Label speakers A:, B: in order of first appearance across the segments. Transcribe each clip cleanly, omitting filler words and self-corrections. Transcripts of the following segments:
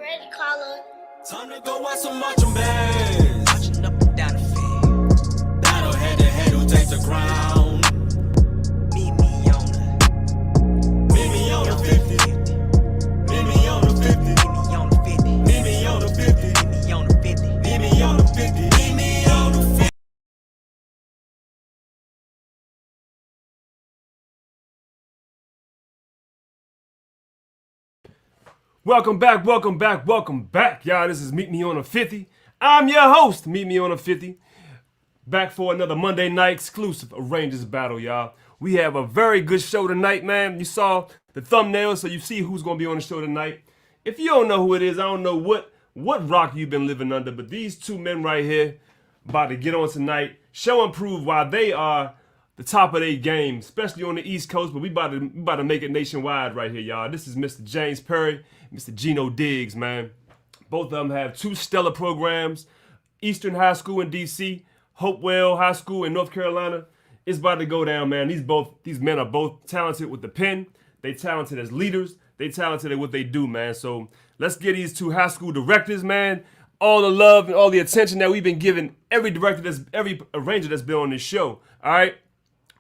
A: Red collar.
B: Time to go watch some marching bands.
C: Marching up and down the field.
B: Battle head to head, who takes the crown?
C: Meet me on the
B: 50. Meet me on the 50.
C: Meet me on the 50.
B: Meet me on the 50.
C: Meet me on the 50.
B: Meet me on the 50. Meet me on the 50.
D: Welcome back, y'all. This is Meet Me on the 50. I'm your host, Meet Me on the 50. Back for another Monday night exclusive of Rangers Battle, y'all. We have a very good show tonight, man. You saw the thumbnail, so you see who's going to be on the show tonight. If you don't know who it is, I don't know what rock you've been living under, but these two men right here about to get on tonight, show and prove why they are the top of their game, especially on the East Coast, but we about to make it nationwide right here, y'all. This is Mr. James Perry, Mr. Gino Diggs, man. Both of them have two stellar programs, Eastern High School in D.C., Hopewell High School in North Carolina. It's about to go down, man. These men are both talented with the pen. They talented as leaders. They talented at what they do, man. So let's get these two high school directors, man, all the love and all the attention that we've been giving every arranger that's been on this show, all right?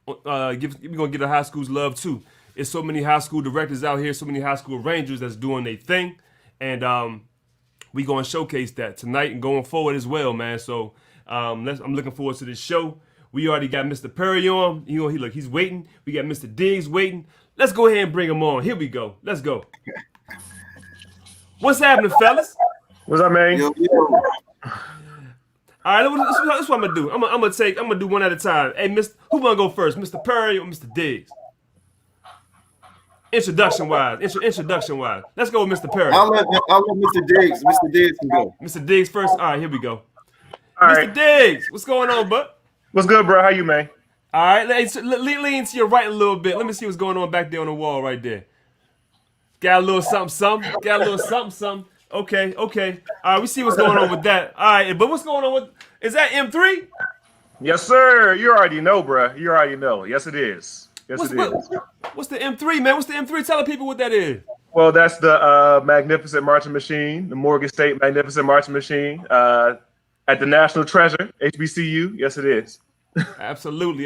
D: We're going to give the high schools love, too. There's so many high school directors out here, so many high school rangers that's doing their thing. And we're going to showcase that tonight and going forward as well, man. So I'm looking forward to this show. We already got Mr. Perry on. You know, he's waiting. We got Mr. Diggs waiting. Let's go ahead and bring him on. Here we go. Let's go. What's happening, fellas?
E: What's up, man?
A: Yo.
D: All right, that's what I'm gonna do. I'm gonna do one at a time. Hey, who wanna go first, Mr. Perry or Mr. Diggs? Introduction wise. Let's go with Mr. Perry.
A: I'll let Mr. Diggs. Mr. Diggs can go.
D: Mr. Diggs first. All right, here we go.
E: All
D: Mr.
E: right.
D: Diggs, what's going on, bud?
E: What's good, bro? How you, man?
D: All right, lean to your right a little bit. Let me see what's going on back there on the wall right there. Got a little something. Okay. All right, we see what's going on with that. All right, but what's going on with? Is that M3?
E: Yes, sir. You already know, bro. You already know. Yes, it is. Yes, it is.
D: What's the M3, man? What's the M3? Tell the people what that is.
E: Well, that's the Magnificent Marching Machine, the Morgan State Magnificent Marching Machine at the National Treasure, HBCU. Yes, it is.
D: Absolutely,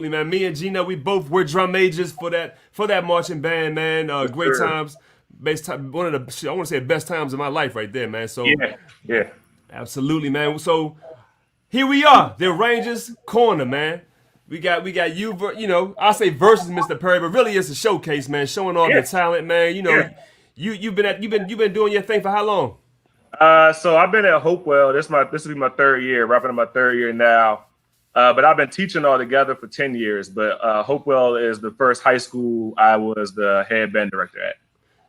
D: man. Me and Gino, we're drum majors for that marching band, man. Great times. One of the, I want to say, best times of my life right there, man. So
E: Yeah.
D: absolutely, man. So here we are, the Rangers corner, man. We got you, you know. I say versus Mr. Perry, but really it's a showcase, man. Showing all your talent, man. You know, you've been doing your thing for how long?
E: So I've been at Hopewell. This will be my third year, wrapping up my third year now. But I've been teaching all together for 10 years. But Hopewell is the first high school I was the head band director at.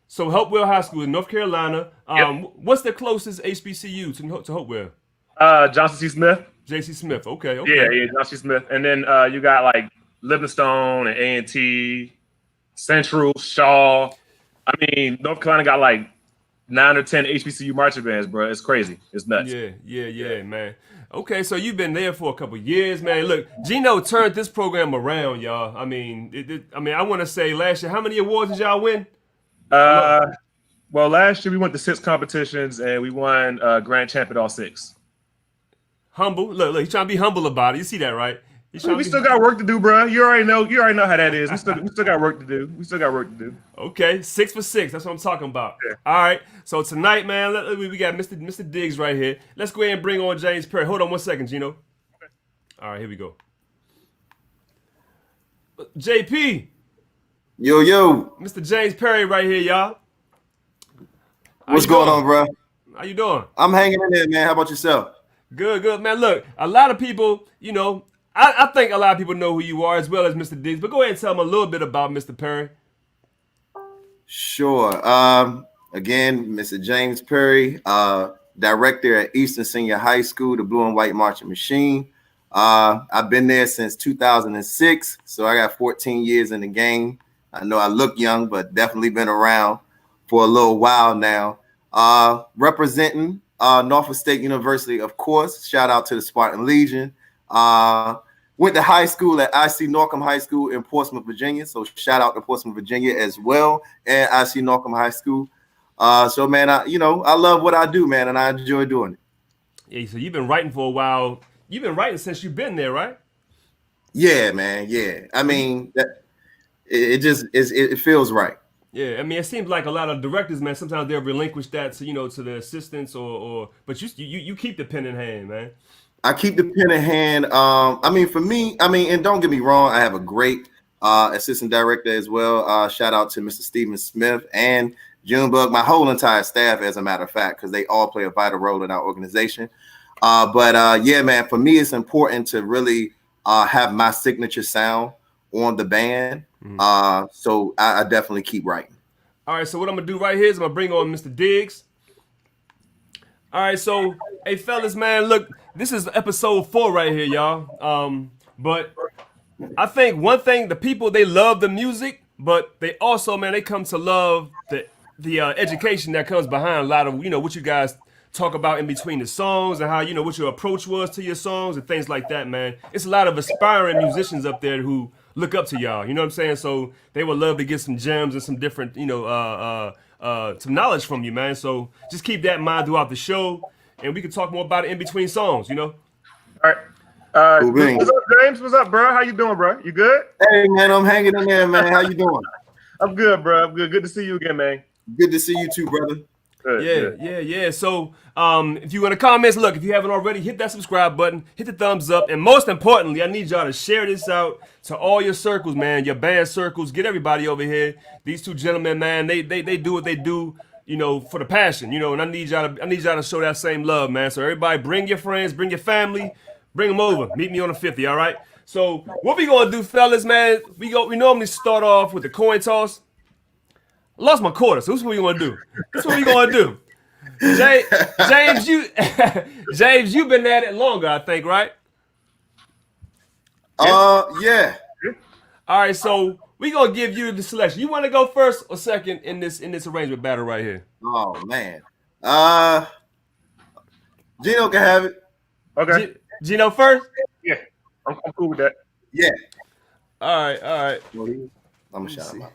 D: So Hopewell High School in North Carolina.
E: Yep.
D: What's the closest HBCU to Hopewell?
E: Johnson C. Smith.
D: J.C. Smith. Okay.
E: Yeah, Johnson C. Smith. And then you got like Livingstone and A&T, Central, Shaw. I mean, North Carolina got like 9 or 10 HBCU marching bands, bro. It's crazy. It's nuts.
D: Yeah, man. Okay, so you've been there for a couple years, man. Look, Gino turned this program around, y'all. I mean, I want to say last year, how many awards did y'all win?
E: Well, last year we went to 6 competitions and we won grand champion all 6.
D: Humble. Look, he's trying to be humble about it. You see that, right?
E: We still got work to do, bro. You already know how that is. We still got work to do.
D: Okay, 6 for 6. That's what I'm talking about.
E: Yeah.
D: All right. So tonight, man, we got Mr. Diggs right here. Let's go ahead and bring on James Perry. Hold on 1 second, Gino.
E: Okay.
D: All right, here we go. JP.
A: Yo.
D: Mr. James Perry right here, y'all.
A: What's going on, bro?
D: How you doing?
A: I'm hanging in there, man. How about yourself?
D: Good, man. Look, a lot of people, you know, I think a lot of people know who you are as well as Mr. Diggs, but go ahead and tell them a little bit about Mr. Perry.
A: Sure. Again, Mr. James Perry, director at Eastern Senior High School, the Blue and White Marching Machine. I've been there since 2006, so I got 14 years in the game. I know I look young, but definitely been around for a little while now. Representing Norfolk State University, of course. Shout out to the Spartan Legion. Went to high school at IC Norcom High School in Portsmouth, Virginia. So shout out to Portsmouth, Virginia as well, and IC Norcom High School. So man, I love what I do, man, and I enjoy doing it.
D: Yeah, so you've been writing for a while. You've been writing since you've been there, right?
A: Yeah, man. Yeah. I mean, it feels right.
D: Yeah, I mean, it seems like a lot of directors, man. Sometimes they'll relinquish that to the assistants, but you keep the pen in hand, man.
A: I keep the pen in hand. I mean, for me, and don't get me wrong, I have a great assistant director as well. Shout out to Mr. Stephen Smith and Junebug, my whole entire staff, as a matter of fact, because they all play a vital role in our organization. But yeah, man, for me, it's important to really have my signature sound on the band. So I definitely keep writing.
D: All right, so what I'm gonna do right here is I'm gonna bring on Mr. Diggs. All right, so hey fellas, man, look, this is episode 4 right here, y'all. But I think one thing, the people, they love the music, but they also, man, they come to love the education that comes behind a lot of what you guys talk about in between the songs and how what your approach was to your songs and things like that, man. It's a lot of aspiring musicians up there who look up to y'all. You know what I'm saying? So they would love to get some gems and some different, some knowledge from you, man. So just keep that in mind throughout the show, and we can talk more about it in between songs.
E: All right. What's up, James? What's up, bro? How you doing, bro? You good?
A: Hey, man, I'm hanging in there, man. How you doing?
E: I'm good, bro. I'm good. Good to see you again, man.
A: Good to see you too, brother.
E: Good,
D: Yeah. So, if you in the comments, look, if you haven't already, hit that subscribe button, hit the thumbs up, and most importantly, I need y'all to share this out to all your circles, man, your band circles. Get everybody over here. These two gentlemen, man, they do what they do, for the passion, and I need y'all to show that same love, man. So everybody, bring your friends, bring your family, bring them over. Meet me on the 50, all right? So what we gonna do, fellas, man? We normally start off with the coin toss. I lost my quarter, so this is what we gonna do. James, you've been at it longer, I think, right?
A: Yeah.
D: All right, so we gonna give you the selection. You want to go first or second in this arrangement battle right here?
A: Oh man. Gino can have it.
E: Okay.
D: Gino first?
E: Yeah. I'm cool with that.
A: Yeah.
D: All right.
A: I'm gonna shout him out.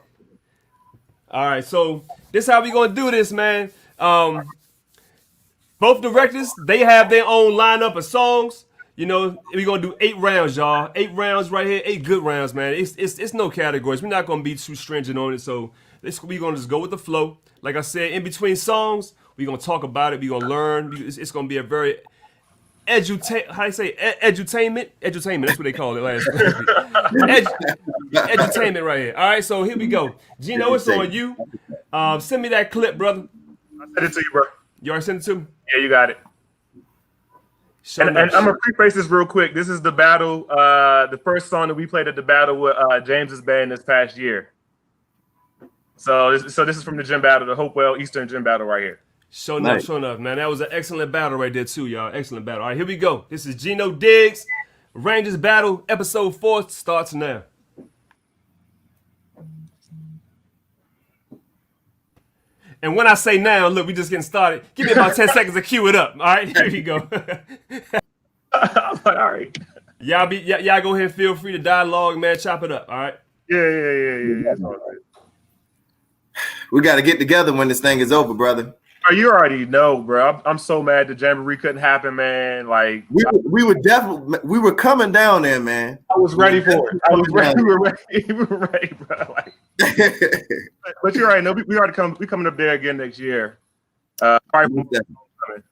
D: All right, so this is how we gonna do this, man. Both directors, they have their own lineup of songs. We're gonna do 8 rounds, y'all. 8 rounds right here, 8 good rounds, man. It's no categories. We're not gonna be too stringent on it, so we're gonna just go with the flow. Like I said, in between songs, we're gonna talk about it. We're gonna learn. It's gonna be a very edutainment. That's what they call it last week. Edutainment right here. All right, so here we go. Gino, it's on you. Send me that clip, brother.
E: I sent it to you, bro.
D: You already sent it to me?
E: Yeah, you got it. And I'm gonna preface this real quick. This is the battle, the first song that we played at the battle with James's band this past year. So this is from the gym battle, the Hopewell Eastern gym battle right here.
D: Sure enough, man. That was an excellent battle right there too, y'all. Excellent battle. All right, here we go. This is Gino Diggs, Rangers Battle, episode 4 starts now. And when I say now, look, we just getting started. Give me about 10 seconds to cue it up. All right, here we go.
E: I'm like, all right.
D: Y'all go ahead and feel free to dialogue, man. Chop it up. All right.
E: Yeah. That's all right.
A: We got to get together when this thing is over, brother.
E: Oh, you already know, bro. I'm so mad the Jamboree couldn't happen, man. Like
A: we were coming down there, man.
E: I was ready for it. I was ready. We were ready, bro. Like, but you already know we coming up there again next year. Probably,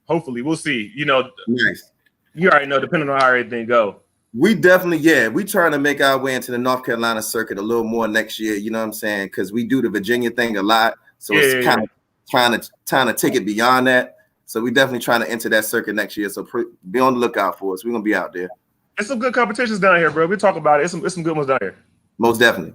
E: hopefully, we'll see.
A: Nice.
E: You already know, depending on how everything go.
A: We definitely, we trying to make our way into the North Carolina circuit a little more next year. You know what I'm saying? Because we do the Virginia thing a lot, so it's kind of trying to take it beyond that. So we definitely trying to enter that circuit next year. So be on the lookout for us. We're gonna be out there.
E: There's some good competitions down here, bro. We talk about it. It's some good ones down here.
A: Most definitely.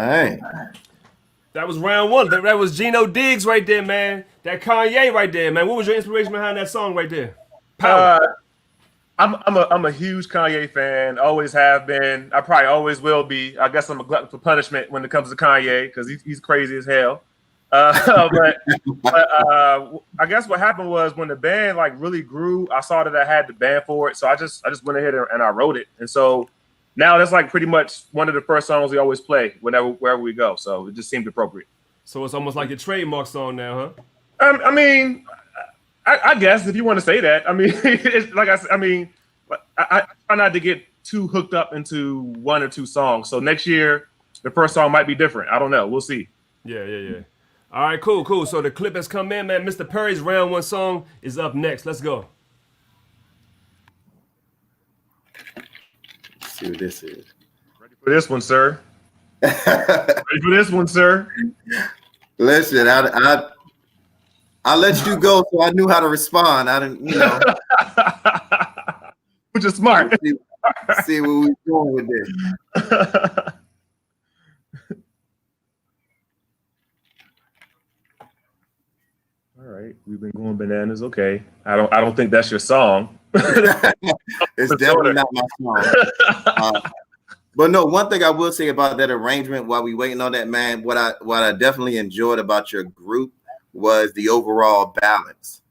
A: right.
D: That was round one. That was Gino Diggs right there, man. That Kanye right there, man. What was your inspiration behind that song right there? Power.
E: I'm a huge Kanye fan. Always have been. I probably always will be. I guess I'm a glutton for punishment when it comes to Kanye because he's crazy as hell. But I guess what happened was when the band like really grew, I saw that I had the band for it, so I just went ahead and I wrote it, and so now that's like pretty much one of the first songs we always play wherever we go. So it just seemed appropriate.
D: So it's almost like your trademark song now, huh?
E: I mean, I guess if you want to say that. I mean, it's like I said. I mean, I try not to get too hooked up into one or two songs. So next year, the first song might be different. I don't know. We'll see.
D: Yeah. All right, cool. So the clip has come in, man. Mr. Perry's round one song is up next. Let's go.
A: Let's see what this is.
E: Ready for this one, sir? Ready for this one, sir?
A: Listen, I let you go, so I knew how to respond. I didn't,
E: Which is smart.
A: see where we're going with this.
E: All right, we've been going bananas. Okay, I don't think that's your song.
A: It's definitely not my song. But no, one thing I will say about that arrangement while we waiting on that, man, what I definitely enjoyed about your group was the overall balance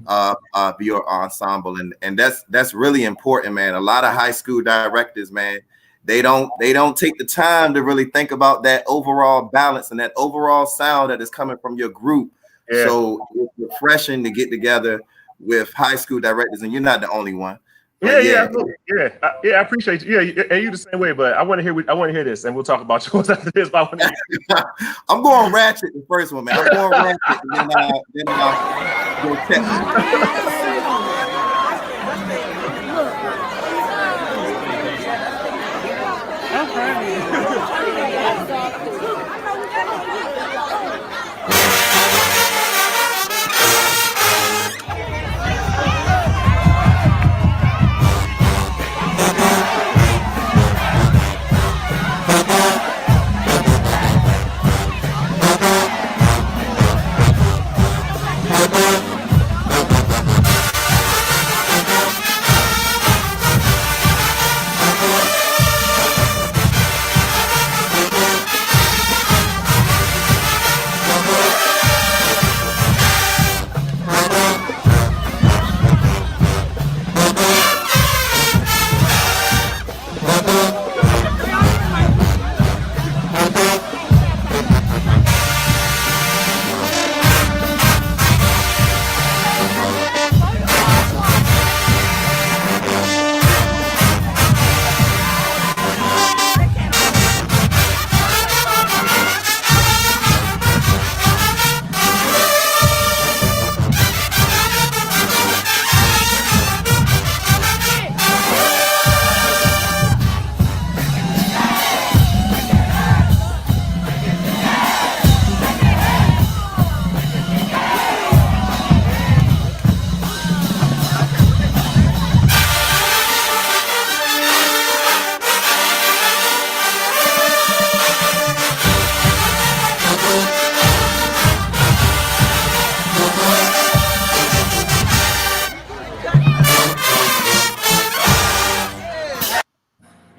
A: of your ensemble, and that's really important, man. A lot of high school directors, man, they don't take the time to really think about that overall balance and that overall sound that is coming from your group. Yeah. So it's refreshing to get together with high school directors, and you're not the only one.
E: Yeah. I appreciate you. Yeah, and you the same way. But I want to hear this, and we'll talk about yours after this. But
A: I'm going ratchet the first one, man. I'm going ratchet, and then I'll go technical.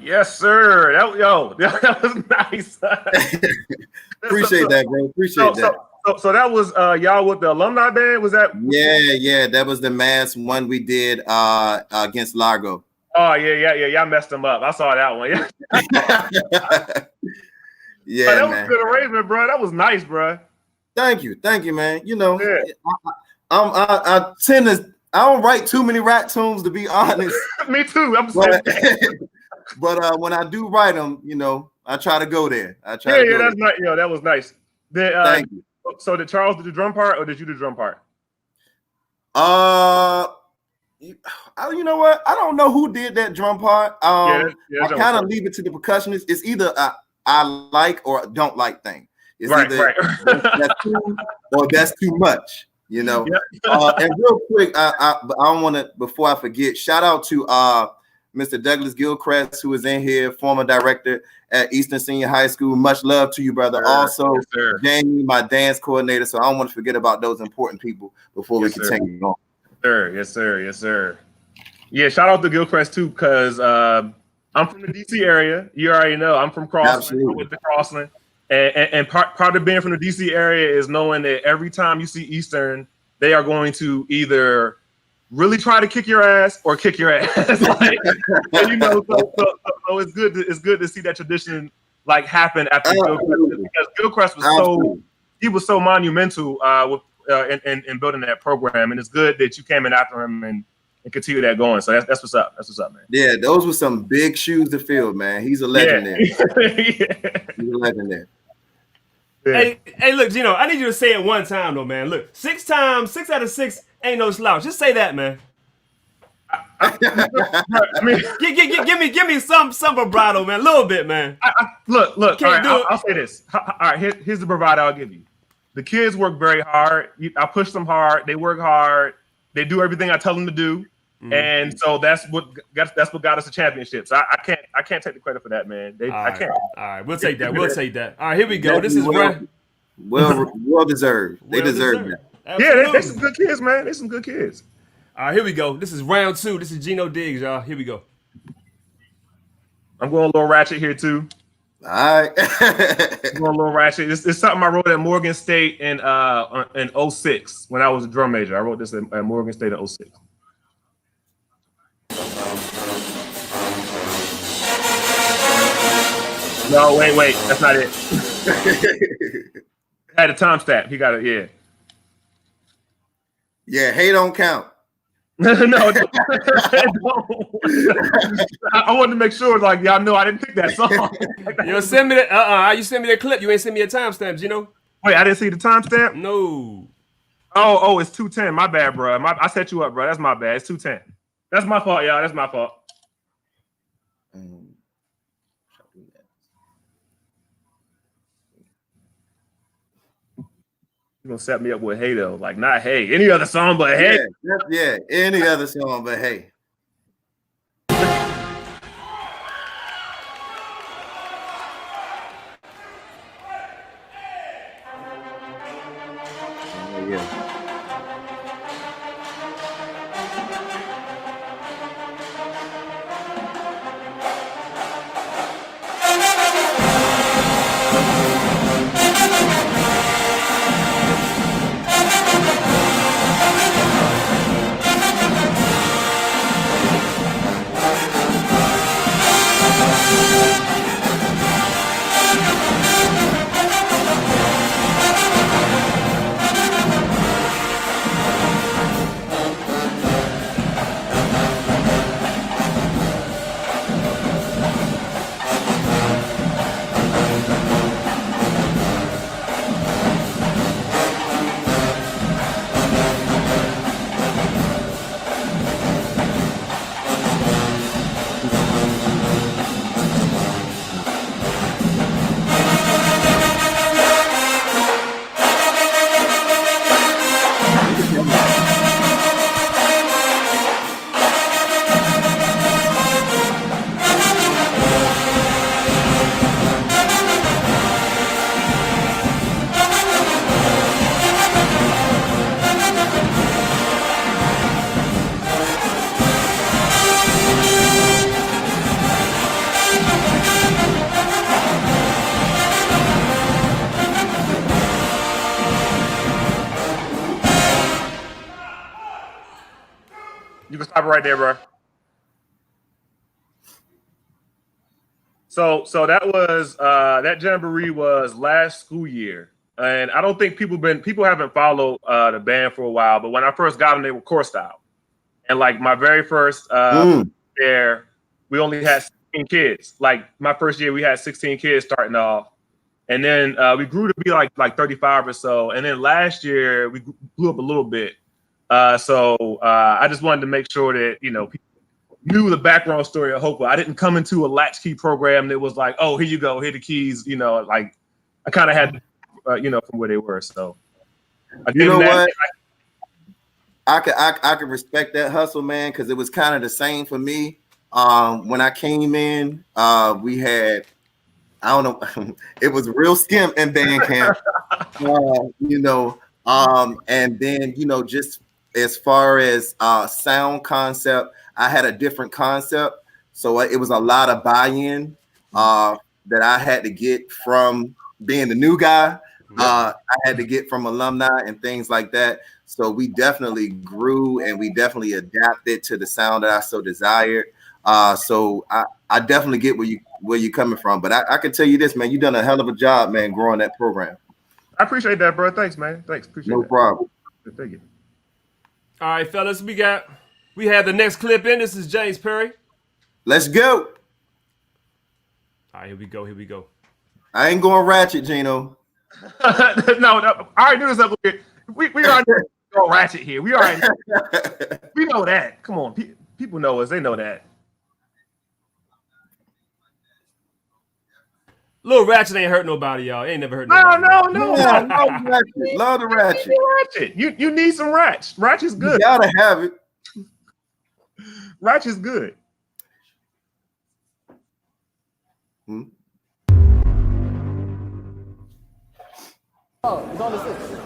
E: Yes, sir. That was nice.
A: Appreciate that, bro. Appreciate that.
E: So that was y'all with the alumni band. Was that?
A: Yeah. That was the mass one we did against Largo.
E: Oh yeah. Y'all messed them up. I saw that one. Yeah.
A: Yeah,
E: that
A: man.
E: was a good arrangement, bro. That was nice, bro.
A: Thank you, man. I tend to. I don't write too many rap tunes, to be honest.
E: Me too.
A: But when I do write them, I try to go there.
E: That's nice. Yeah, that was nice.
A: Thank you.
E: So did Charles do the drum part, or did you do the drum part?
A: You know what? I don't know who did that drum part. I kind of leave it to the percussionist. It's either I like or don't like thing. It's either that's too or that's too much. And real quick, I don't want to, before I forget, shout out to Mr. Douglas Gilchrist, who is in here, former director at Eastern Senior High School. Much love to you, brother.
E: Sir.
A: Also,
E: Yes, sir.
A: Jamie, my dance coordinator. So I don't want to forget about those important people before
E: Yes,
A: we
E: sir.
A: continue on.
E: Yes, sir. Yes, sir. Yeah, shout out to Gilchrist too, because I'm from the DC area. You already know I'm from Crossland.
A: Absolutely.
E: I went to Crossland, and part of being from the DC area is knowing that every time you see Eastern, they are going to either really try to kick your ass or kick your ass. Like, and, you know, so it's good to see that tradition like happen after Gilchrist, because Gilchrist was he was so monumental in building that program, and it's good that you came in after him and continue that going. So that's what's up. That's what's up, man.
A: Yeah, those were some big shoes to fill, man. He's a legend there.
E: Yeah.
A: He's a legend there.
E: Yeah.
D: Hey, look, Gino, I need you to say it one time though, man. Look, 6 out of 6 ain't no slouch. Just say that, man.
E: I mean,
D: give me some vibrato, man. A little bit, man.
E: Look. All
D: Can't
E: right,
D: do it.
E: I'll say this. All right, here's the bravado I'll give you. The kids work very hard. I push them hard. They work hard. They do everything I tell them to do. And so that's what got us the championships. I can't take the credit for that, man. I can't.
D: All right, we'll take that. We'll take that. All right, here we go. This is
A: well deserved. They deserve that.
E: Yeah, they some good kids, man. They some good kids.
D: All right, here we go. This is round 2. This is Gino Diggs, y'all. Here we go.
E: I'm going a little ratchet here too.
A: All right.
E: I'm going a little ratchet. It's something I wrote at Morgan State in 06 when I was a drum major. I wrote this at Morgan State in 06. No, wait. That's not it. Had a timestamp. He got it. Yeah.
A: Yeah, hate don't count.
E: No, I wanted to make sure, like, y'all know I didn't pick that song.
D: You send me that. You send me that clip. You ain't send me a timestamp, Gino.
E: Wait, I didn't see the timestamp.
D: No.
E: Oh, it's 2:10. My bad, bro. I set you up, bro. That's my bad. It's 2:10. That's my fault, y'all. That's my fault. You're gonna set me up with Hey though, like not Hey, any other song but Hey.
A: Yeah, any other song but Hey. Yeah.
E: You can stop it right there, bro. So that was that jamboree was last school year, and I don't think people haven't followed the band for a while. But when I first got them, they were core style, and like my very first there, we only had 16 kids. Like my first year, we had 16 kids starting off, and then we grew to be like 35 or so, and then last year we blew up a little bit. So I just wanted to make sure that people knew the background story of Hopewell. I didn't come into a latchkey program that was like, oh, here you go, here the keys. Like I kind of had, from where they were. So
A: you know what? I could respect that hustle, man, because it was kind of the same for me. When I came in, we had, I don't know, it was real skimp in band camp. You know, and then, you know, just as far as sound concept, I had a different concept. So it was a lot of buy-in that I had to get from being the new guy. I had to get from alumni and things like that. So we definitely grew and we definitely adapted to the sound that I so desired. So I definitely get where you're coming from. But I can tell you this, man, you done a hell of a job, man, growing that program.
E: I appreciate that, bro. Thanks, man. Thanks. Appreciate
A: No
E: that.
A: problem.
E: Thank you.
D: All right, fellas, we have the next clip in. This is James Perry.
A: Let's go.
D: All right, here we go.
A: I ain't going ratchet, Gino.
E: no, I already knew this up here. We already go ratchet here. We already we know that. Come on, people know us. They know that.
D: Little ratchet ain't hurt nobody, y'all. Ain't never hurt
E: No.
A: Ratchet. Love the ratchet.
E: Ratchet. You need some ratchet. Ratchet's good.
A: You gotta have it.
E: Ratchet's good.
A: Hmm?
F: Oh, it's on the 6th.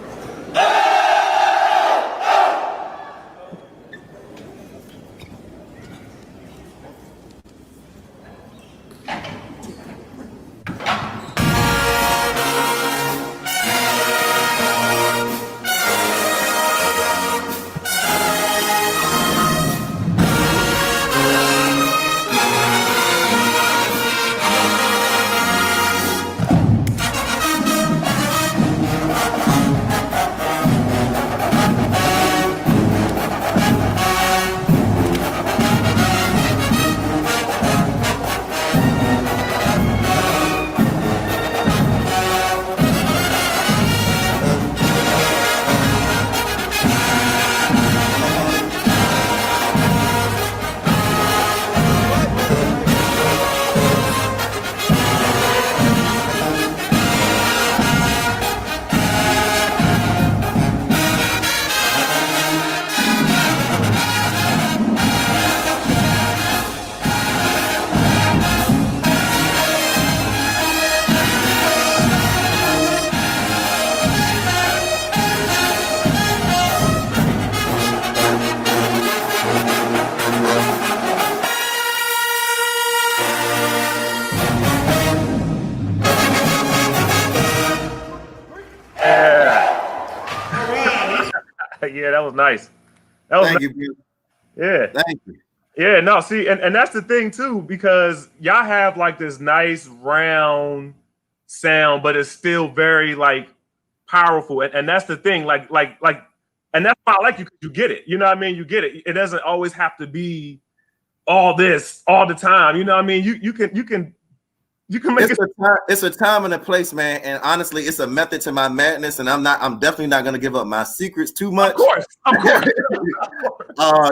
E: Yeah, that was nice. That was
A: Thank
E: nice.
A: you,
E: Yeah.
A: thank you.
E: Yeah, no, see, and that's the thing too, because y'all have like this nice round sound, but it's still very like powerful. And that's the thing, and that's why I like you because you get it. You know what I mean? You get it. It doesn't always have to be all this all the time. You know what I mean? You can make
A: It's a time and a place, man. And honestly, it's a method to my madness. And I'm definitely not gonna give up my secrets too much.
E: Of course.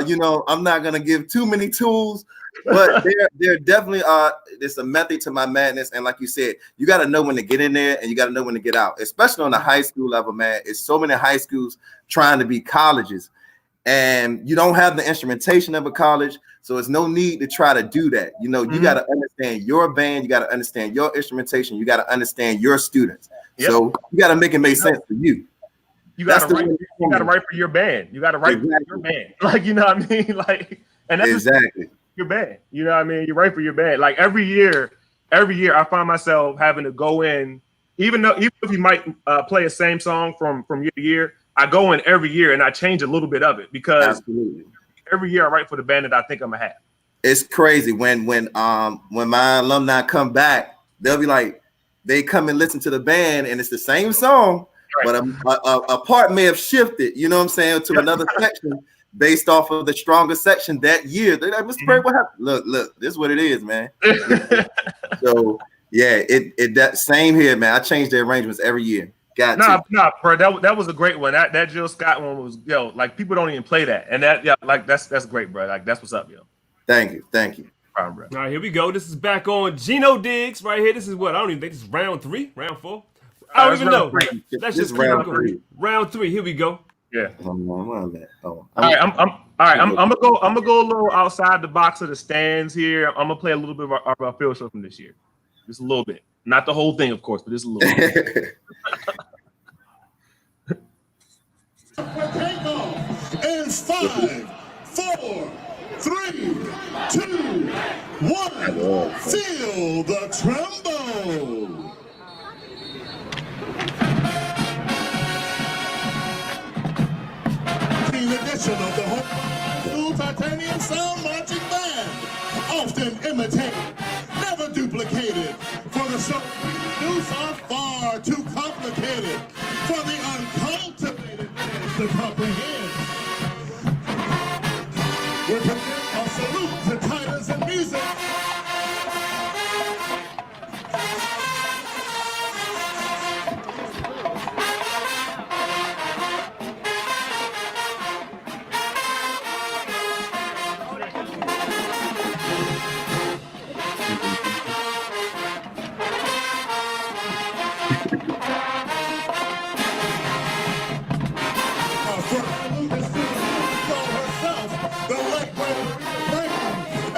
A: You know, I'm not gonna give too many tools, but there definitely it's a method to my madness. And like you said, you got to know when to get in there and you got to know when to get out, especially on the high school level, man. It's so many high schools trying to be colleges, and you don't have the instrumentation of a college, so it's no need to try to do that. You know, you got to understand your band, you got to understand your instrumentation, you got to understand your students.
E: Yep.
A: So you got to make it make sense for you.
E: You got to write for your band. You got to write for your band. Like, you know what I mean? Like, and that's
A: exactly
E: your band. You know what I mean? You write for your band. Like every year I find myself having to go in, even if you might play a same song from year to year, I go in every year and I change a little bit of it because every year I write for the band that I think I'm gonna have.
A: It's crazy when my alumni come back, they'll be like, they come and listen to the band and it's the same song. Right. But a part may have shifted, you know what I'm saying, to another section based off of the stronger section that year. They're like, Mr. Perry, what happened? Look, this is what it is, man. So yeah, it that same here, man. I change the arrangements every year.
E: Nah, bro, that was a great one. That Jill Scott one was, like people don't even play that, and that's great, bro. Like that's what's up, yo.
A: Thank you.
E: Problem, bro.
D: All right, here we go. This is back on Gino Diggs right here. This is what I don't even think this is round 3, round 4. I don't even know. Let's just
A: round 3.
D: Round 3. Here we go.
E: Yeah.
A: Oh,
E: all right, All right, I'm gonna go. I'm gonna go a little outside the box of the stands here. I'm gonna play a little bit of our field show from this year, just a little bit, not the whole thing, of course, but just a little bit.
G: Takeoff in 5, 4, 3, 2, 1. Feel the tremble. Edition of the Hopewell Titanium Sound Marching Band, often imitated, never duplicated. For the show we produce are far too complicated for the uncultivated to comprehend. We present a salute to titans and music.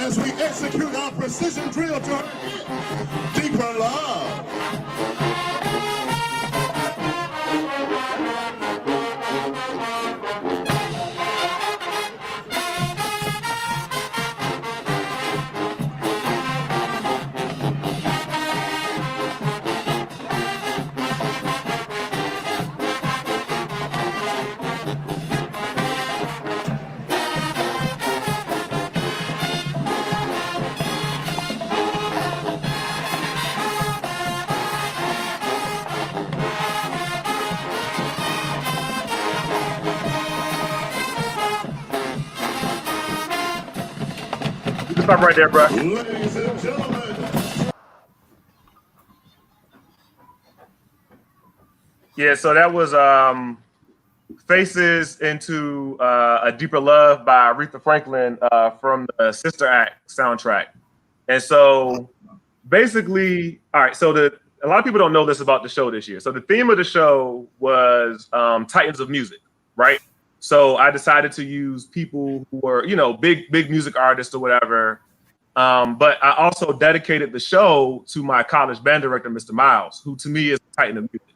G: As we execute our precision drill to deeper love.
E: Stop right there, bro.
G: Ladies and gentlemen.
E: Yeah, so that was Faces into a Deeper Love by Aretha Franklin from the Sister Act soundtrack. And so basically, all right, so a lot of people don't know this about the show this year. So the theme of the show was Titans of Music, right? So I decided to use people who were, big music artists or whatever. But I also dedicated the show to my college band director, Mr. Miles, who to me is a titan of music.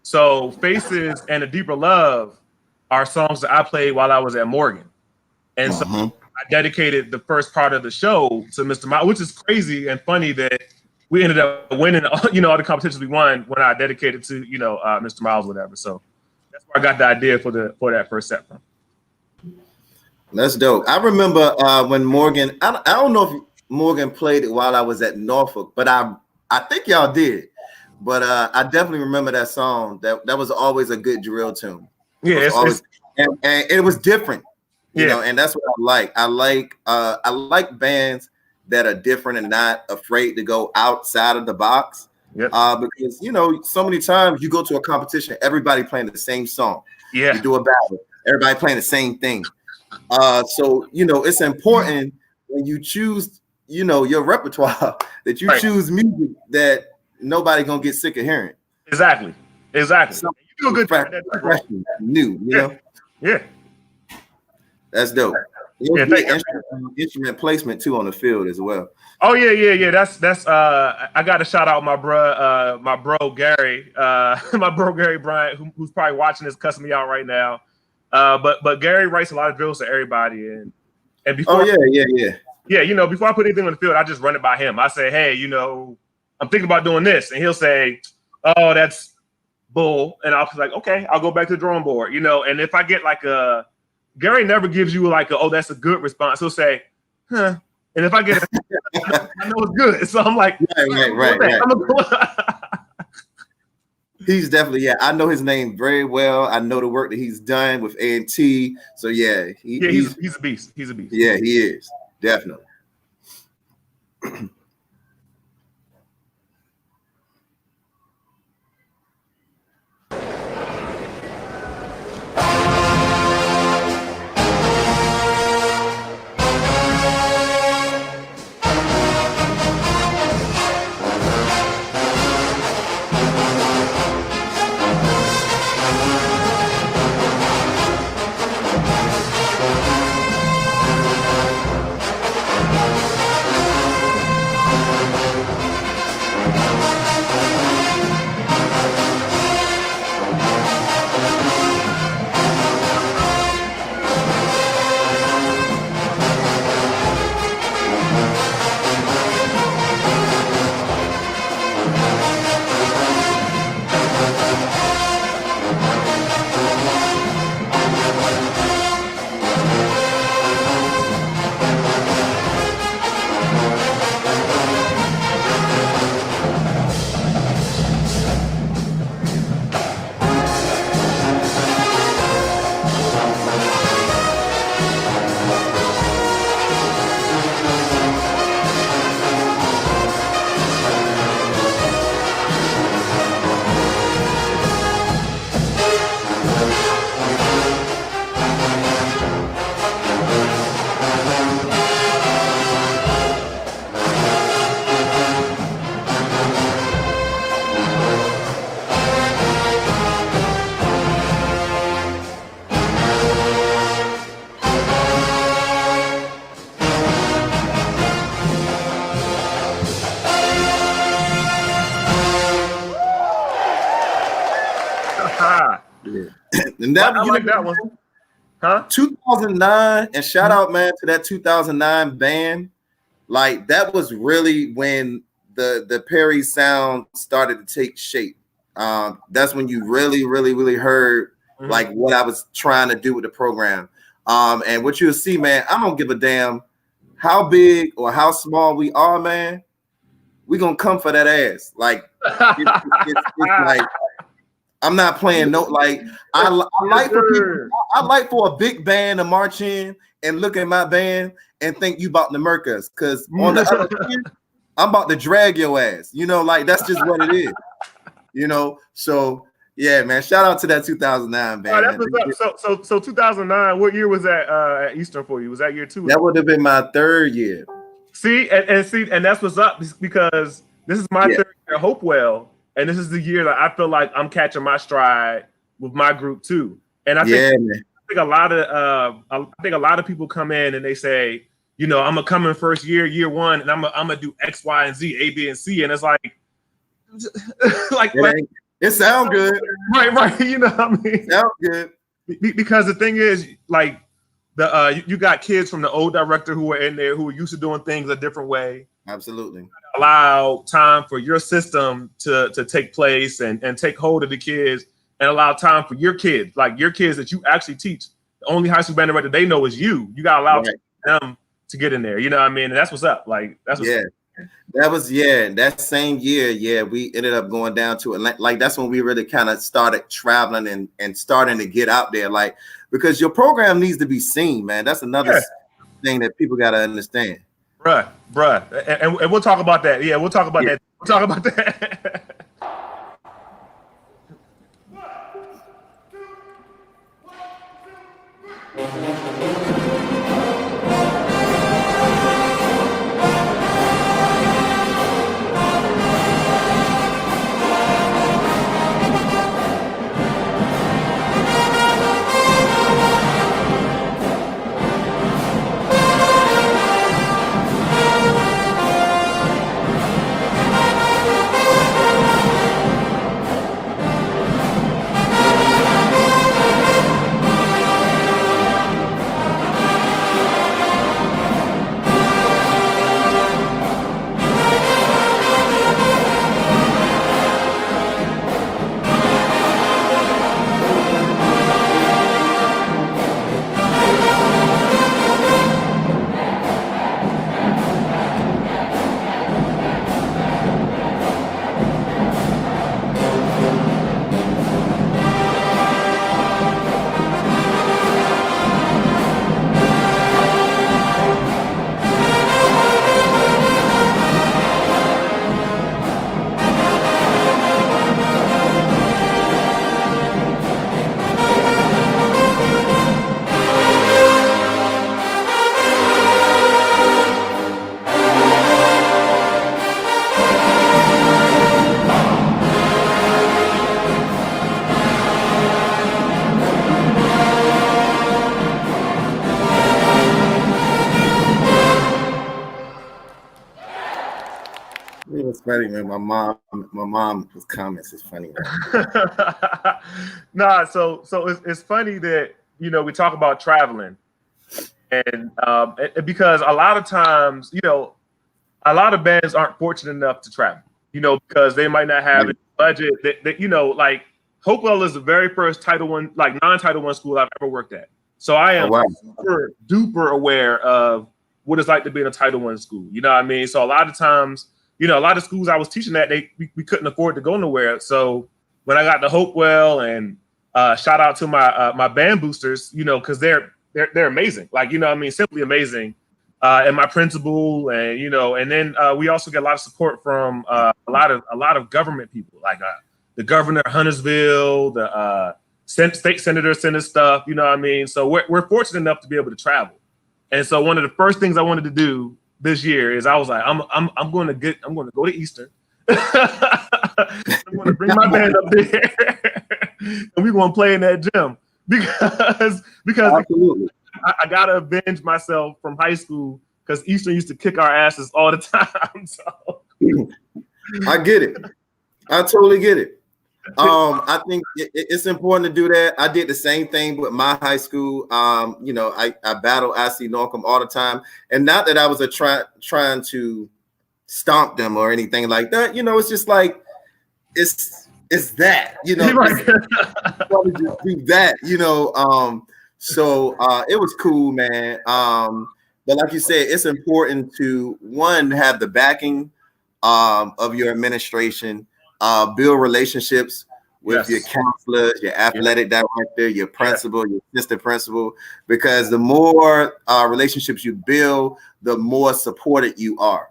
E: So Faces and A Deeper Love are songs that I played while I was at Morgan. And so I dedicated the first part of the show to Mr. Miles, which is crazy and funny that we ended up winning, all the competitions we won when I dedicated to, Mr. Miles, whatever. So that's where I got the idea for that first set from.
A: That's dope. I remember when Morgan, I don't know if Morgan played it while I was at Norfolk, but I think y'all did. But I definitely remember that song. That was always a good drill tune.
E: Yeah,
A: and it was different, you know, and that's what I like. I like bands that are different and not afraid to go outside of the box.
E: Yep.
A: Because so many times you go to a competition, everybody playing the same song.
E: Yeah.
A: You do a battle, everybody playing the same thing. So it's important when you choose, your repertoire that you choose music that nobody gonna get sick of hearing.
E: Exactly. So you do a good job.
A: New, know.
E: Yeah.
A: That's dope.
E: Yeah,
A: instrument placement too on the field as well.
E: Oh yeah. That's I got to shout out my bro Gary, my bro Gary Bryant, who's probably watching this, cussing me out right now. But Gary writes a lot of drills to everybody, and before before I put anything on the field, I just run it by him. I say, hey, I'm thinking about doing this, and he'll say, oh, that's bull, and I'll be like, okay, I'll go back to the drawing board, And if I get like Gary never gives you like oh, that's a good response. He'll say, huh. And if I get I know it's good. So I'm like, right.
A: He's definitely, I know his name very well. I know the work that he's done with A&T. So he's
E: a beast. He's a beast.
A: Yeah, he is. Definitely. And that
E: I like that one. Huh?
A: 2009, and shout out, man, to that 2009 band. Like, that was really when the Perry sound started to take shape. That's when you really heard like what I was trying to do with the program. And what you'll see, man, I don't give a damn how big or how small we are, man. We gonna come for that ass. Like, it's like, I'm not playing no, like, I like for people, I like for a big band to march in and look at my band and think you about to murk us. Cause on the other hand, I'm about to drag your ass. You know, like, that's just what it is. You know, so yeah, man. Shout out to that 2009 band.
E: That was up. So 2009. What year was that at Eastern for you? Was that year 2?
A: That would have been my third year.
E: See, and that's what's up, because this is my third year at Hopewell, and this is the year that I feel like I'm catching my stride with my group too. And I think a lot of people come in and they say, you know, I'm gonna come in first year 1, and I'm gonna do X, Y, and Z, A, B, and C, and it's like,
A: it sounds good,
E: right? You know what I mean?
A: Sounds good,
E: because the thing is, like, you got kids from the old director who are in there who are used to doing things a different way.
A: Absolutely.
E: Allow time for your system to take place and take hold of the kids, and allow time for your kids, like your kids that you actually teach. The only high school band director they know is you. You got to allow them to get in there. You know what I mean? And that's what's up. Like, that's what's up.
A: That was that same year. We ended up going down to it. Like, that's when we really kind of started traveling and starting to get out there. Like, because your program needs to be seen, man. That's another thing that people got to understand.
E: Bruh. And we'll talk about that. Yeah, we'll talk about that. We'll talk about that.
A: It was funny, man. My mom was comments is funny.
E: Nah, so it's funny that, you know, we talk about traveling, and because a lot of times, you know, a lot of bands aren't fortunate enough to travel, you know, because they might not have a budget. That you know, like, Hopewell is the very first Title I, like non-Title I school I've ever worked at. So I am super duper aware of what it's like to be in a Title I school. You know what I mean? So a lot of times, you know, a lot of schools I was teaching at, we couldn't afford to go nowhere. So when I got to Hopewell, and shout out to my band boosters, you know, because they're amazing. Like, you know what I mean? Simply amazing. And my principal, and, you know, and then we also get a lot of support from a lot of government people, like the governor of Huntersville, the state senator sent us stuff, you know what I mean? So we're fortunate enough to be able to travel. And so one of the first things I wanted to do this year is I was like, I'm going to go to Eastern. I'm going to bring my band up there, and we're going to play in that gym because
A: Absolutely.
E: I gotta avenge myself from high school, because Eastern used to kick our asses all the time. So
A: I get it. I totally get it. I think it's important to do that. I did the same thing with my high school. I battle IC Norcom all the time, and not that I was trying to stomp them or anything like that. It's just like it's that.
E: Right.
A: Want to just do that. So it was cool, man. But like you said, it's important to one have the backing of your administration, build relationships with your counselors, your athletic director, your principal, your assistant principal, because the more relationships you build, the more supported you are.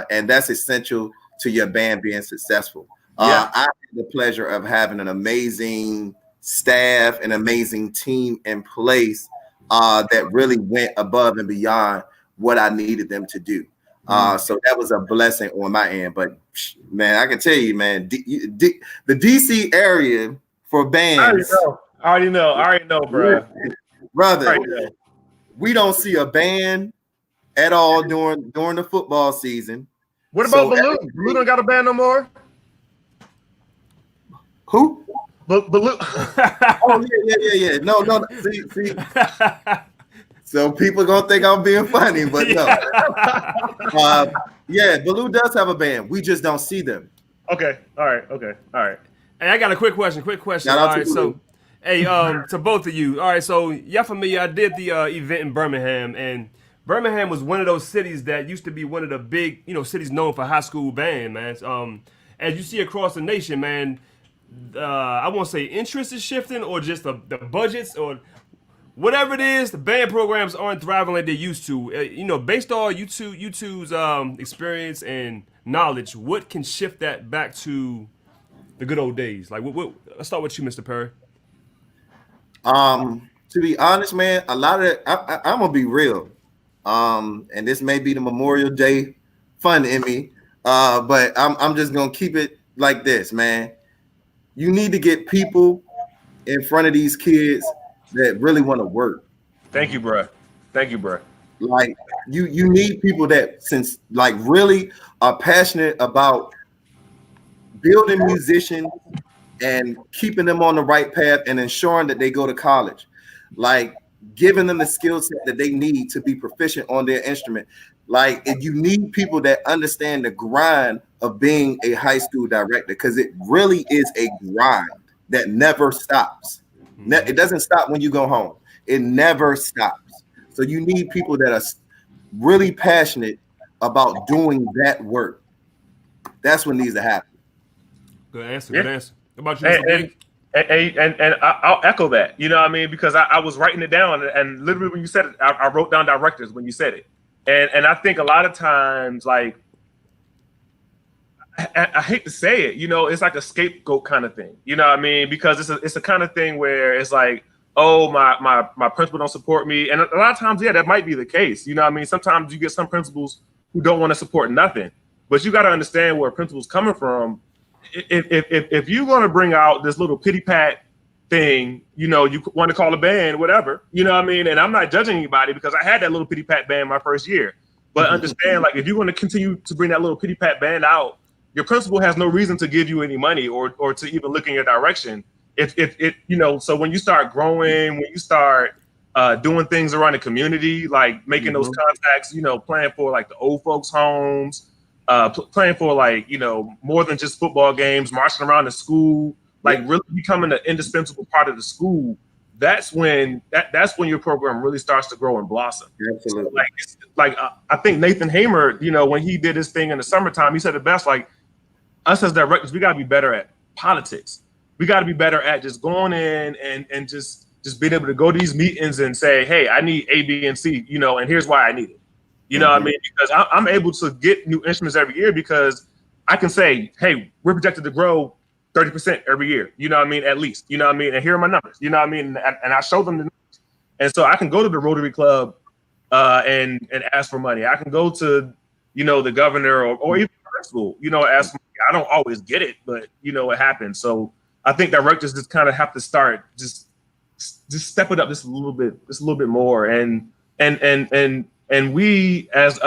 A: And that's essential to your band being successful. I had the pleasure of having an amazing staff, an amazing team in place that really went above and beyond what I needed them to do. So that was a blessing on my end. But man, I can tell you, man, the DC area for bands.
E: I already know, bro.
A: Brother, we don't see a band at all during the football season.
E: What about Baloo? Baloo don't got a band no more?
A: Who?
E: Baloo.
A: Oh yeah. No. See. So people gonna think I'm being funny, but no. Baloo does have a band. We just don't see them.
E: Okay. All right.
D: Hey, I got a quick question. All right, so, hey, to both of you. All right, so y'all familiar? I did the event in Birmingham, and Birmingham was one of those cities that used to be one of the big, cities known for high school band, man. As you see across the nation, man, I won't say interest is shifting or just the budgets or whatever it is, the band programs aren't thriving like they used to. Based on you two's experience and knowledge, what can shift that back to the good old days? Like, let's start with you, Mr. Perry.
A: To be honest, man, a lot of it, I'm gonna be real. And this may be the Memorial Day fun in me, but I'm just gonna keep it like this, man. You need to get people in front of these kids that really want to work.
E: Thank you, bro.
A: Like you need people that really are passionate about building musicians and keeping them on the right path and ensuring that they go to college, like giving them the skill set that they need to be proficient on their instrument. Like, if you need people that understand the grind of being a high school director, because it really is a grind that never stops. It doesn't stop when you go home. It never stops. So you need people that are really passionate about doing that work. That's what needs to happen.
D: Good answer. How about you, Mr. Diggs?
E: And I'll echo that. You know what I mean? Because I was writing it down, and literally when you said it, I wrote down directors when you said it. And I think a lot of times, like, I hate to say it, it's like a scapegoat kind of thing. You know what I mean? Because it's a kind of thing where it's like, oh, my principal don't support me. And a lot of times, that might be the case. You know what I mean? Sometimes you get some principals who don't want to support nothing. But you got to understand where principal's coming from. If you're going to bring out this little pity pat thing, you want to call a band, whatever, you know what I mean? And I'm not judging anybody because I had that little pity pat band my first year. But understand, like, if you're going to continue to bring that little pity pat band out, your principal has no reason to give you any money or to even look in your direction. So when you start growing, when you start doing things around the community, like making those contacts, playing for like the old folks' homes, playing for like, more than just football games, marching around the school, like really becoming an indispensable part of the school. That's when your program really starts to grow and blossom.
A: Absolutely.
E: So I think Nathan Hamer, when he did his thing in the summertime, he said it best, like, us as directors, we got to be better at politics. We got to be better at just going in and just being able to go to these meetings and say, hey, I need A, B, and C, and here's why I need it. You know what I mean? Because I'm able to get new instruments every year because I can say, hey, we're projected to grow 30% every year. You know what I mean? At least, you know what I mean? And here are my numbers, you know what I mean? And I show them the numbers. And so I can go to the Rotary Club and ask for money. I can go to, the governor or even principal, ask for money. I don't always get it, but it happens. So I think directors just kind of have to start just step it up just a little bit more. And we as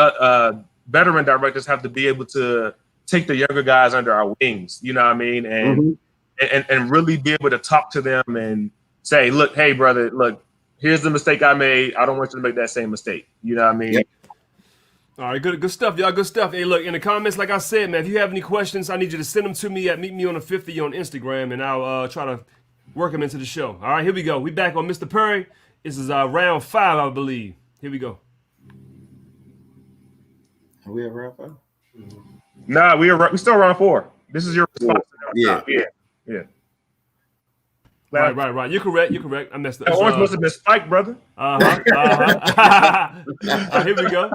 E: veteran directors have to be able to take the younger guys under our wings, you know what I mean? and really be able to talk to them and say, look, hey, brother, look, here's the mistake I made. I don't want you to make that same mistake. You know what I mean?
A: Yep.
D: All right, good stuff, y'all. Good stuff. Hey, look, in the comments, like I said, man, if you have any questions, I need you to send them to me at Meet Me on the 50 on Instagram, and I'll try to work them into the show. All right, here we go. We back on Mr. Perry. This is round 5, I believe. Here we go.
A: Are we at round 5?
E: Nah, we still round 4. This is your response.
A: Yeah.
D: Right. You're correct. I messed up.
E: That orange must have been spiked, brother.
D: All right, here we go.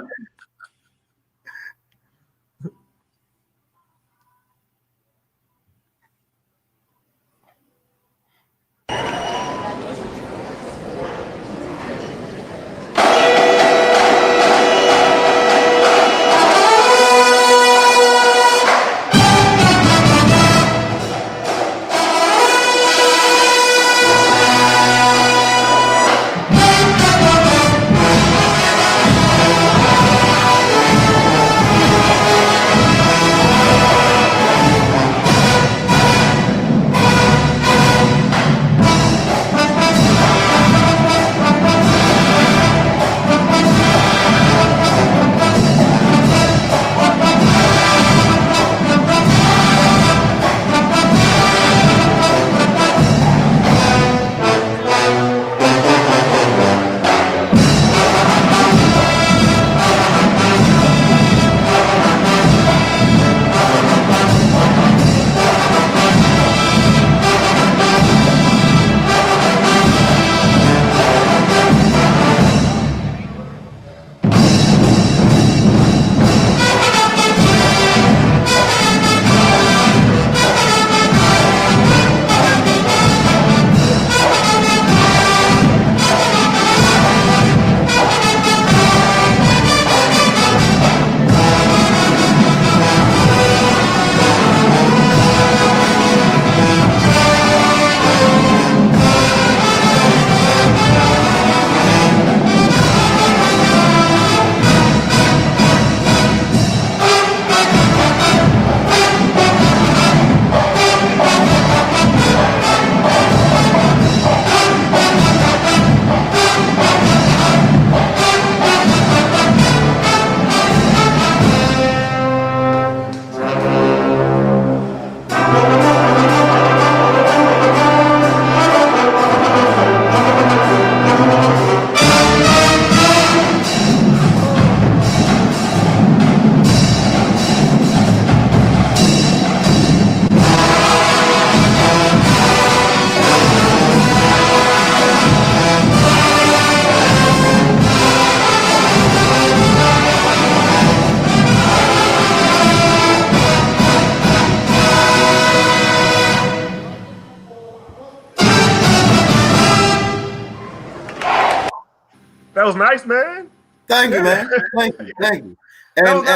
E: That was nice, man.
A: Thank you, man. Thank you. And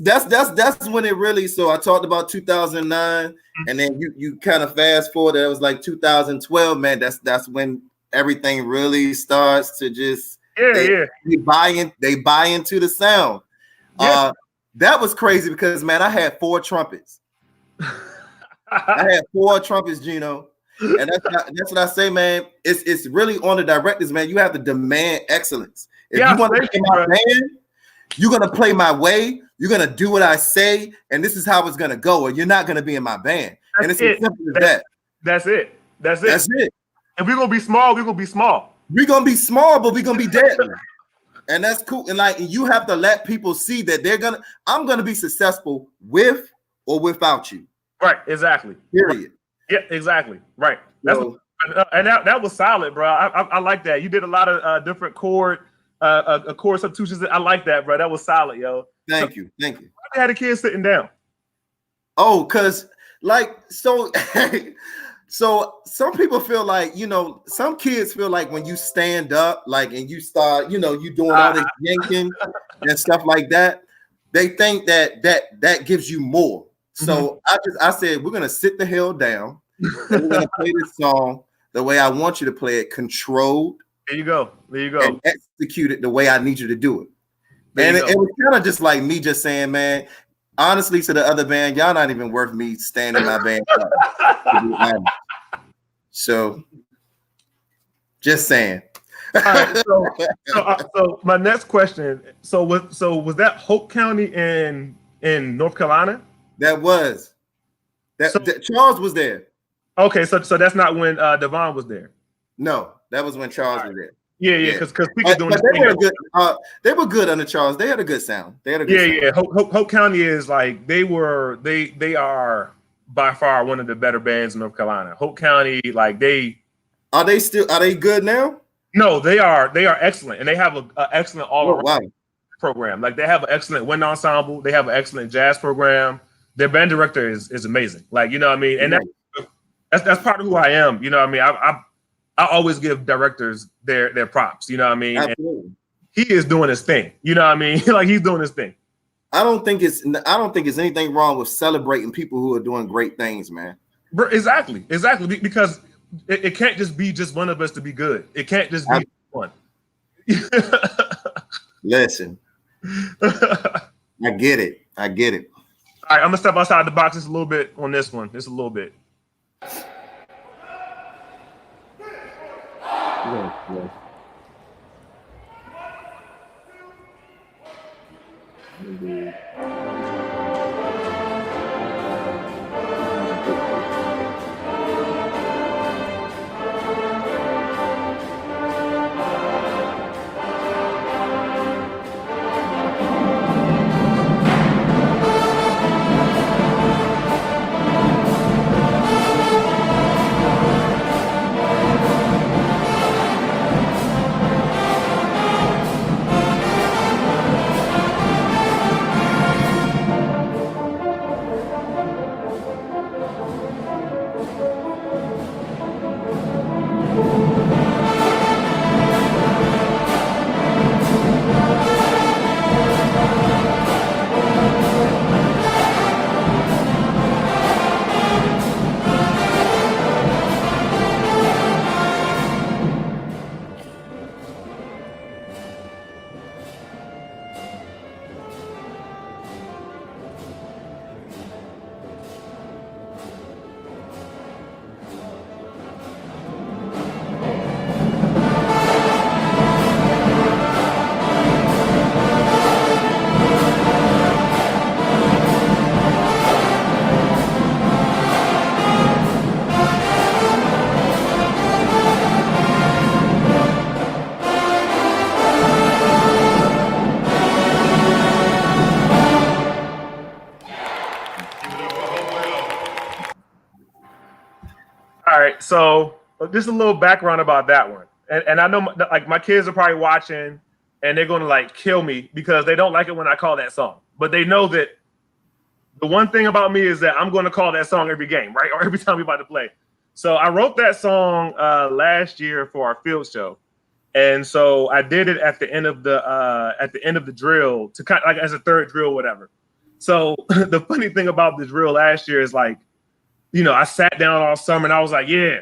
A: that's when it really. So I talked about 2009, and then you kind of fast forward. It was like 2012, man. That's when everything really starts to just they buy into the sound. That was crazy because, man, I had 4 trumpets. I had 4 trumpets, Gino. And that's what I say, man. It's really on the directors, man. You have to demand excellence. If you want to play my band, you're gonna play my way. You're gonna do what I say, and this is how it's gonna go. Or you're not gonna be in my band. And it's as simple as that.
E: That's it. And we're gonna be small. We're gonna be small.
A: We're gonna be small, but we're gonna be deadly. And that's cool. And like you have to let people see that I'm gonna be successful with or without you.
E: Right. Exactly.
A: Period.
E: Yeah, exactly. Right. That was solid, bro. I like that. You did a lot of different chord substitutions. I like that, bro. That was solid, yo.
A: Thank you.
E: I had the kids sitting down.
A: Oh, because so some people feel like, some kids feel like when you stand up, like, and you start, you doing all this yanking and stuff like that, they think that gives you more. So I said, we're gonna sit the hell down and we're gonna play this song the way I want you to play it, controlled.
E: There you go.
A: And execute it the way I need you to do it. And it was kind of just like me just saying, man, honestly, to the other band, y'all not even worth me standing my band up. To be honest. So, just saying.
E: All right, so my next question. So was that Hope County in North Carolina?
A: That was
E: So
A: that Charles was there.
E: okay, so that's not when Devon was there.
A: No, that was when Charles was there.
E: Yeah,
A: Yeah.
E: because Peak is doing
A: But
E: this
A: they
E: thing.
A: were good. They were good under Charles. They had a good sound. They had a good sound.
E: Yeah. Hope County is like they are by far one of the better bands in North Carolina. Hope County, like
A: Are they good now?
E: no, they are excellent, and they have an excellent all
A: Oh,
E: around
A: wow.
E: program. Like they have an excellent wind ensemble. They have an excellent jazz program. Their band director is amazing. Like, you know what I mean? And that's part of who I am. You know what I mean? I always give directors their props. You know what I mean?
A: Absolutely.
E: And he is doing his thing. You know what I mean? Like he's doing his thing.
A: I don't think it's anything wrong with celebrating people who are doing great things, man.
E: Exactly. Because it can't just be just one of us to be good. It can't just be one.
A: Listen, I get it.
E: All right, I'm gonna step outside the box just a little bit on this one. Just a little bit.
A: Yeah.
E: All right, so just a little background about that one, and I know like my kids are probably watching, and they're gonna like kill me because they don't like it when I call that song, but they know that the one thing about me is that I'm going to call that song every game, right, or every time we're about to play. So I wrote that song last year for our field show, and so I did it at the end of the drill to kind of like as a third drill, whatever. So the funny thing about the drill last year is like, you know, I sat down all summer and I was like, yeah,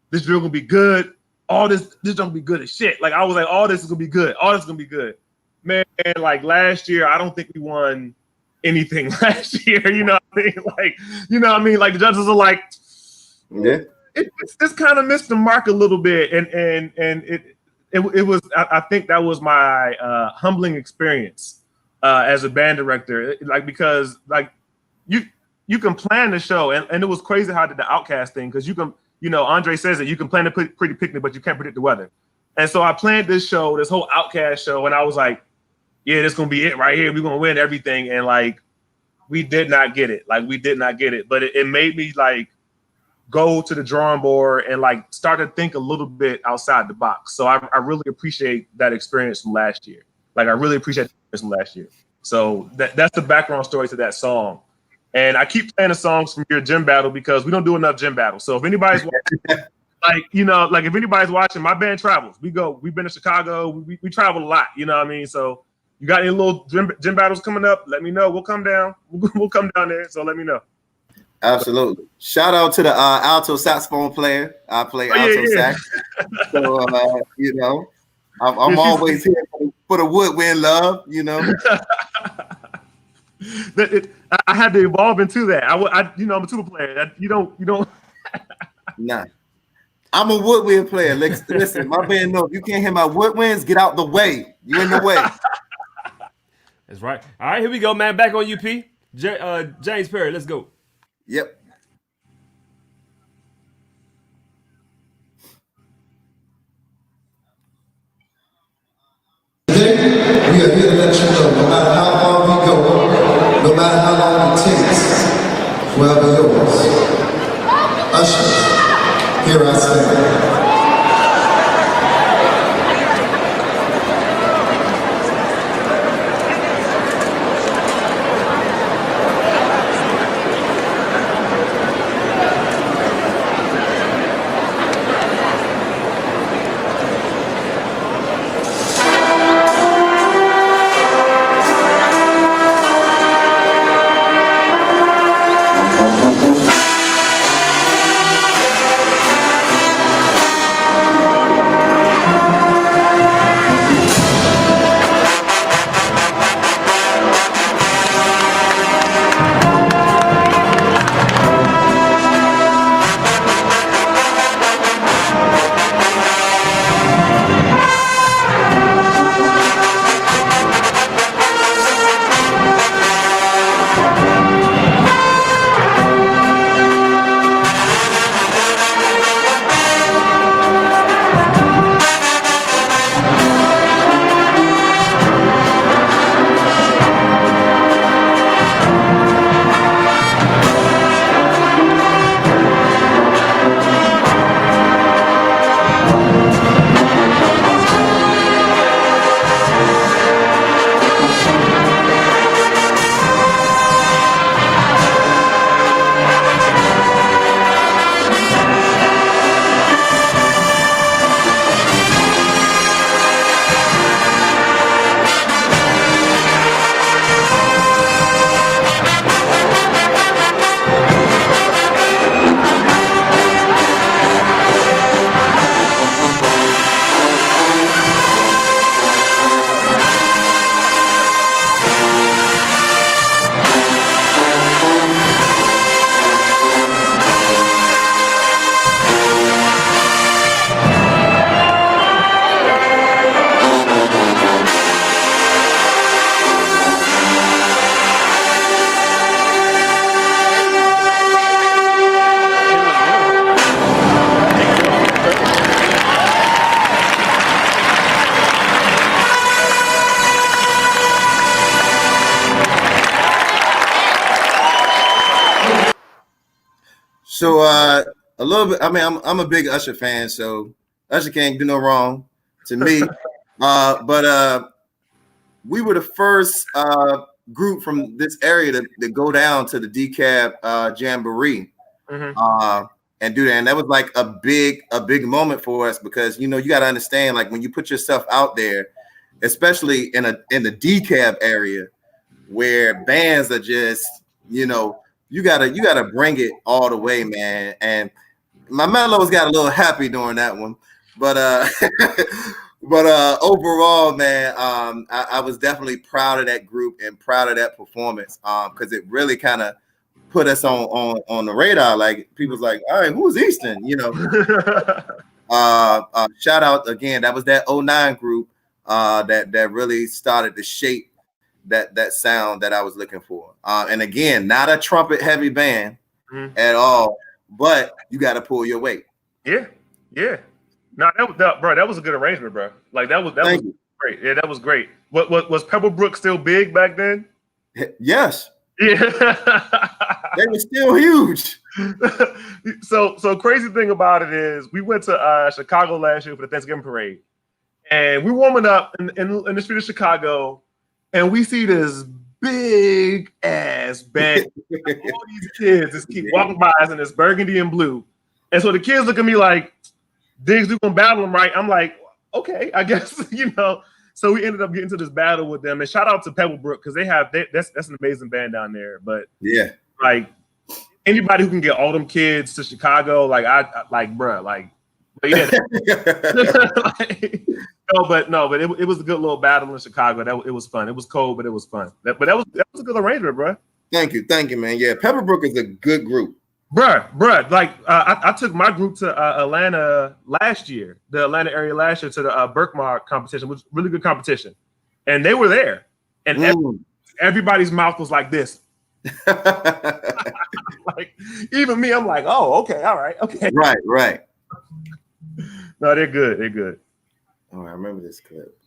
E: this drill gonna be good. All this gonna be good as shit. Like I was like, all this is gonna be good. All this is gonna be good. Man, like last year, I don't think we won anything last year. You know what I mean? Like, you know what I mean? Like the judges are like,
A: Yeah.
E: It's this kind of missed the mark a little bit. And it was, I think that was my humbling experience as a band director. Like, because like you can plan the show, and it was crazy how I did the Outcast thing, because you can, you know, Andre says that you can plan a pretty picnic, but you can't predict the weather. And so I planned this show, this whole Outcast show, and I was like, yeah, this is gonna be it right here. We're gonna win everything. And like, we did not get it. Like, we did not get it. But it made me like go to the drawing board and like start to think a little bit outside the box. So I really appreciate that experience from last year. Like, I really appreciate the experience from last year. So that's the background story to that song. And I keep playing the songs from your gym battle because we don't do enough gym battles. So if anybody's watching, like, you know, like if anybody's watching, my band travels. We've been to Chicago. We travel a lot. You know what I mean? So you got any little gym battles coming up? Let me know. We'll come down. We'll come down there. So let me know.
A: Absolutely. Shout out to the alto saxophone player. I play alto sax. So, you know, I'm always here for the woodwind love, you know.
E: I had to evolve into that. I'm a tuba player. You don't.
A: Nah. I'm a woodwind player. Listen, my band knows if you can't hit my woodwinds, get out the way. You in the way.
D: That's right. All right, here we go, man. Back on UP. James Perry, let's go.
A: Yep.
H: Today, we are here to let you know, no matter how far we go, no matter how long it takes, forever yours. Ushers, here I stand.
A: So a little bit. I mean, I'm a big Usher fan, so Usher can't do no wrong to me. But we were the first group from this area to go down to the DCAB Jamboree and do that. And that was like a big moment for us because you got to understand, like when you put yourself out there, especially in the DCAB area where bands are just you gotta bring it all the way, man. And my mellows got a little happy during that one, but overall, man, I was definitely proud of that group and proud of that performance because it really kind of put us on the radar. Like people's like, all right, who's Easton? Shout out again. That was that '09 group that really started to shape that sound that I was looking for. And again, not a trumpet heavy band at all, but you got to pull your weight.
E: Yeah. No, that was a good arrangement, bro. Like that was great. Yeah, that was great. Was Pebblebrook still big back then?
A: Yes.
E: Yeah.
A: They were still huge.
E: So crazy thing about it is we went to Chicago last year for the Thanksgiving parade, and we're warming up in the street of Chicago. And we see this big ass band. All these kids just keep walking by us in this burgundy and blue. And so the kids look at me like, Diggs, you gonna battle them, right? I'm like, okay, I guess, So we ended up getting to this battle with them. And shout out to Pebblebrook because that's an amazing band down there. But
A: yeah,
E: like anybody who can get all them kids to Chicago, like I like, bruh, like. But yeah, that but it was a good little battle in Chicago. It was fun. It was cold, but it was fun. That was a good arrangement, bro.
A: Thank you, man. Yeah, Pepperbrook is a good group.
E: Bruh, like I took my group to Atlanta last year, the Atlanta area last year, to the Berkmar competition, which was really good competition, and they were there, and everybody's mouth was like this. Like even me, I'm like, oh, okay, all right, okay,
A: right.
E: No, they're good. They're good.
A: Oh, I remember this clip.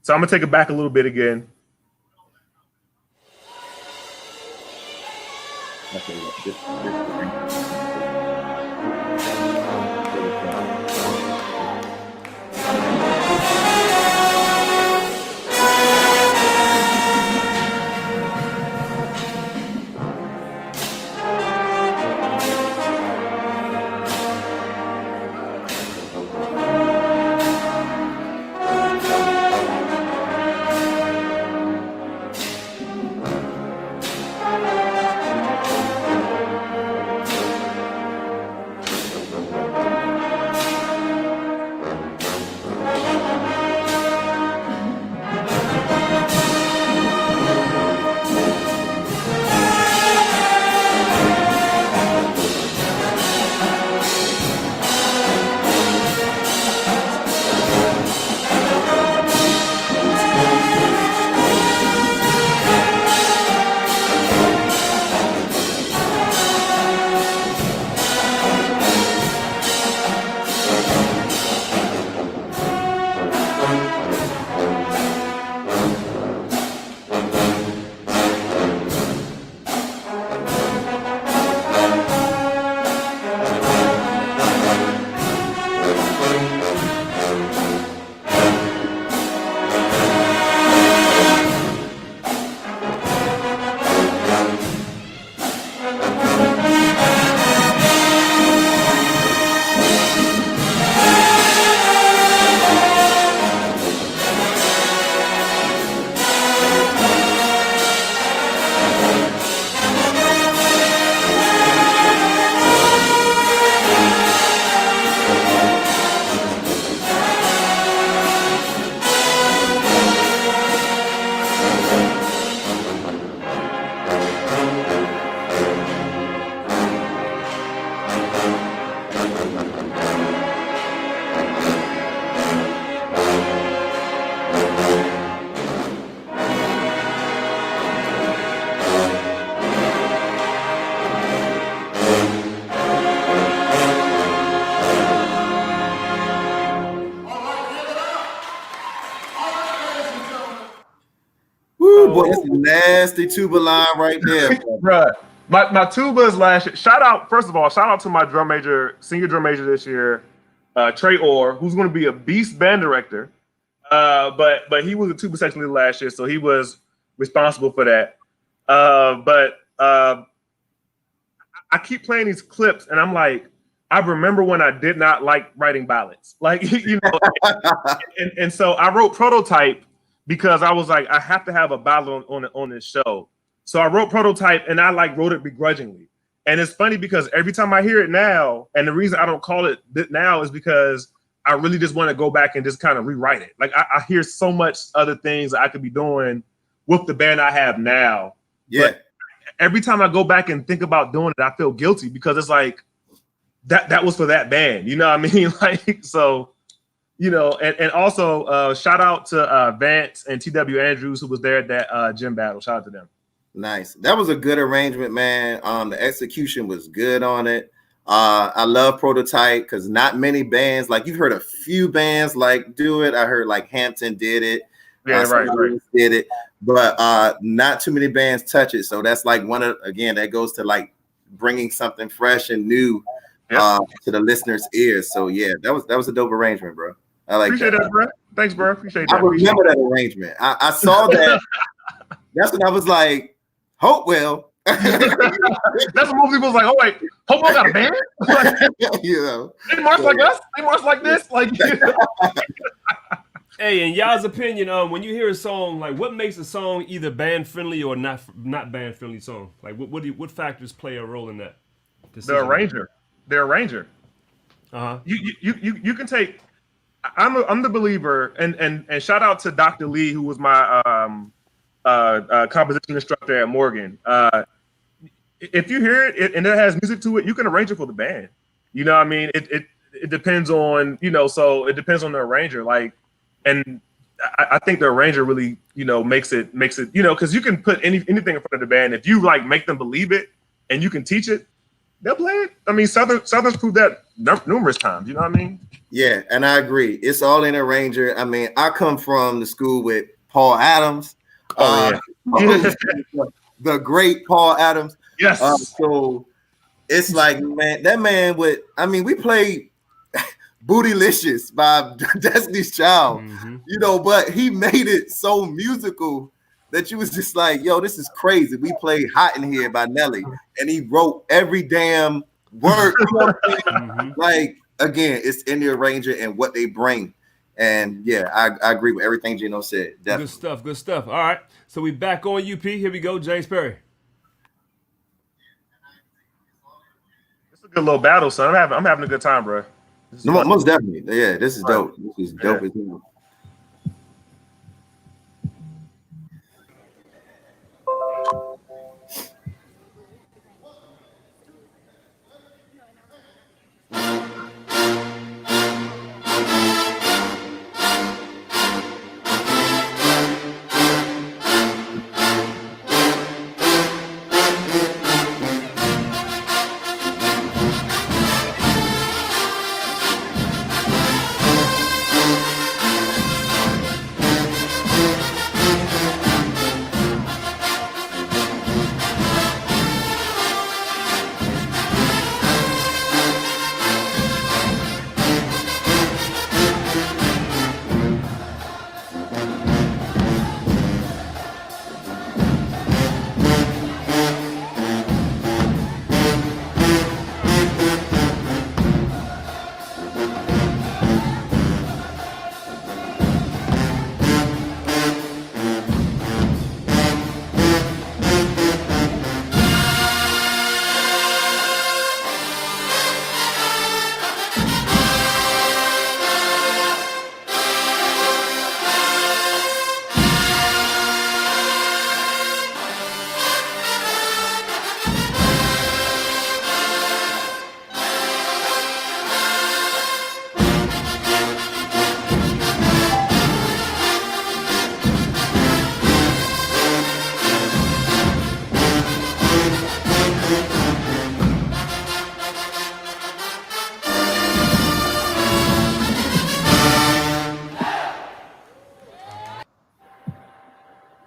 E: So I'm gonna take it back a little bit again.
A: Okay, boy, that's a nasty tuba line right there,
E: Bruh. My tuba is last year. Shout out to my drum major, senior drum major this year, Trey Orr, who's going to be a beast band director. But he was a tuba section leader last year, so he was responsible for that. But I keep playing these clips, and I'm like, I remember when I did not like writing ballads, like and so I wrote Prototype because I was like, I have to have a ballad on this show. So I wrote Prototype, and I wrote it begrudgingly. And it's funny because every time I hear it now, and the reason I don't call it now is because I really just want to go back and just kind of rewrite it. Like I hear so much other things I could be doing with the band I have now.
A: Yeah.
E: But every time I go back and think about doing it, I feel guilty because it's like that was for that band. You know what I mean? So, and also shout out to Vance and TW Andrews, who was there at that gym battle. Shout out to them.
A: Nice. That was a good arrangement, man. The execution was good on it. I love Prototype because not many bands, you've heard a few bands do it. I heard Hampton did it.
E: Yeah, right.
A: Did it, but not too many bands touch it. So that's that goes to bringing something fresh and new to the listeners' ears. So yeah, that was a dope arrangement, bro. I
E: appreciate that, bro. Thanks, bro. Appreciate that.
A: I remember that arrangement. I saw that. That's when I was like, Hopewell.
E: That's what most people was like. Oh wait, Hopewell got a band? They march like us. They march like this.
D: Hey, in y'all's opinion, when you hear a song, what makes a song either band friendly or not band friendly song? What factors play a role in that decision?
E: The arranger. You can take. I'm the believer, and shout out to Dr. Lee, who was my composition instructor at Morgan. If you hear it and it has music to it, you can arrange it for the band. You know what I mean? It depends on, so it depends on the arranger. Like, and I think the arranger really, makes it, because you can put anything in front of the band. If you like make them believe it and you can teach it, they'll play it. I mean, Southern's proved that numerous times. You know what I mean?
A: Yeah, and I agree. It's all in arranger. I mean, I come from the school with Paul Adams.
E: Oh, yeah.
A: The great Paul Adams.
E: Yes.
A: So it's like, man, that man would. I mean, we played "Bootylicious" by Destiny's Child, but he made it so musical that you was just like, yo, this is crazy. We played "Hot in Here" by Nelly, and he wrote every damn word. Like, again, it's in the arranger and what they bring. And yeah, I agree with everything Gino said. Definitely.
D: Good stuff. All right, so we back on UP. Here we go, James Perry.
E: It's a good little battle, son. I'm having a good time, bro.
A: No, most definitely. Yeah, this is dope. This is dope as hell.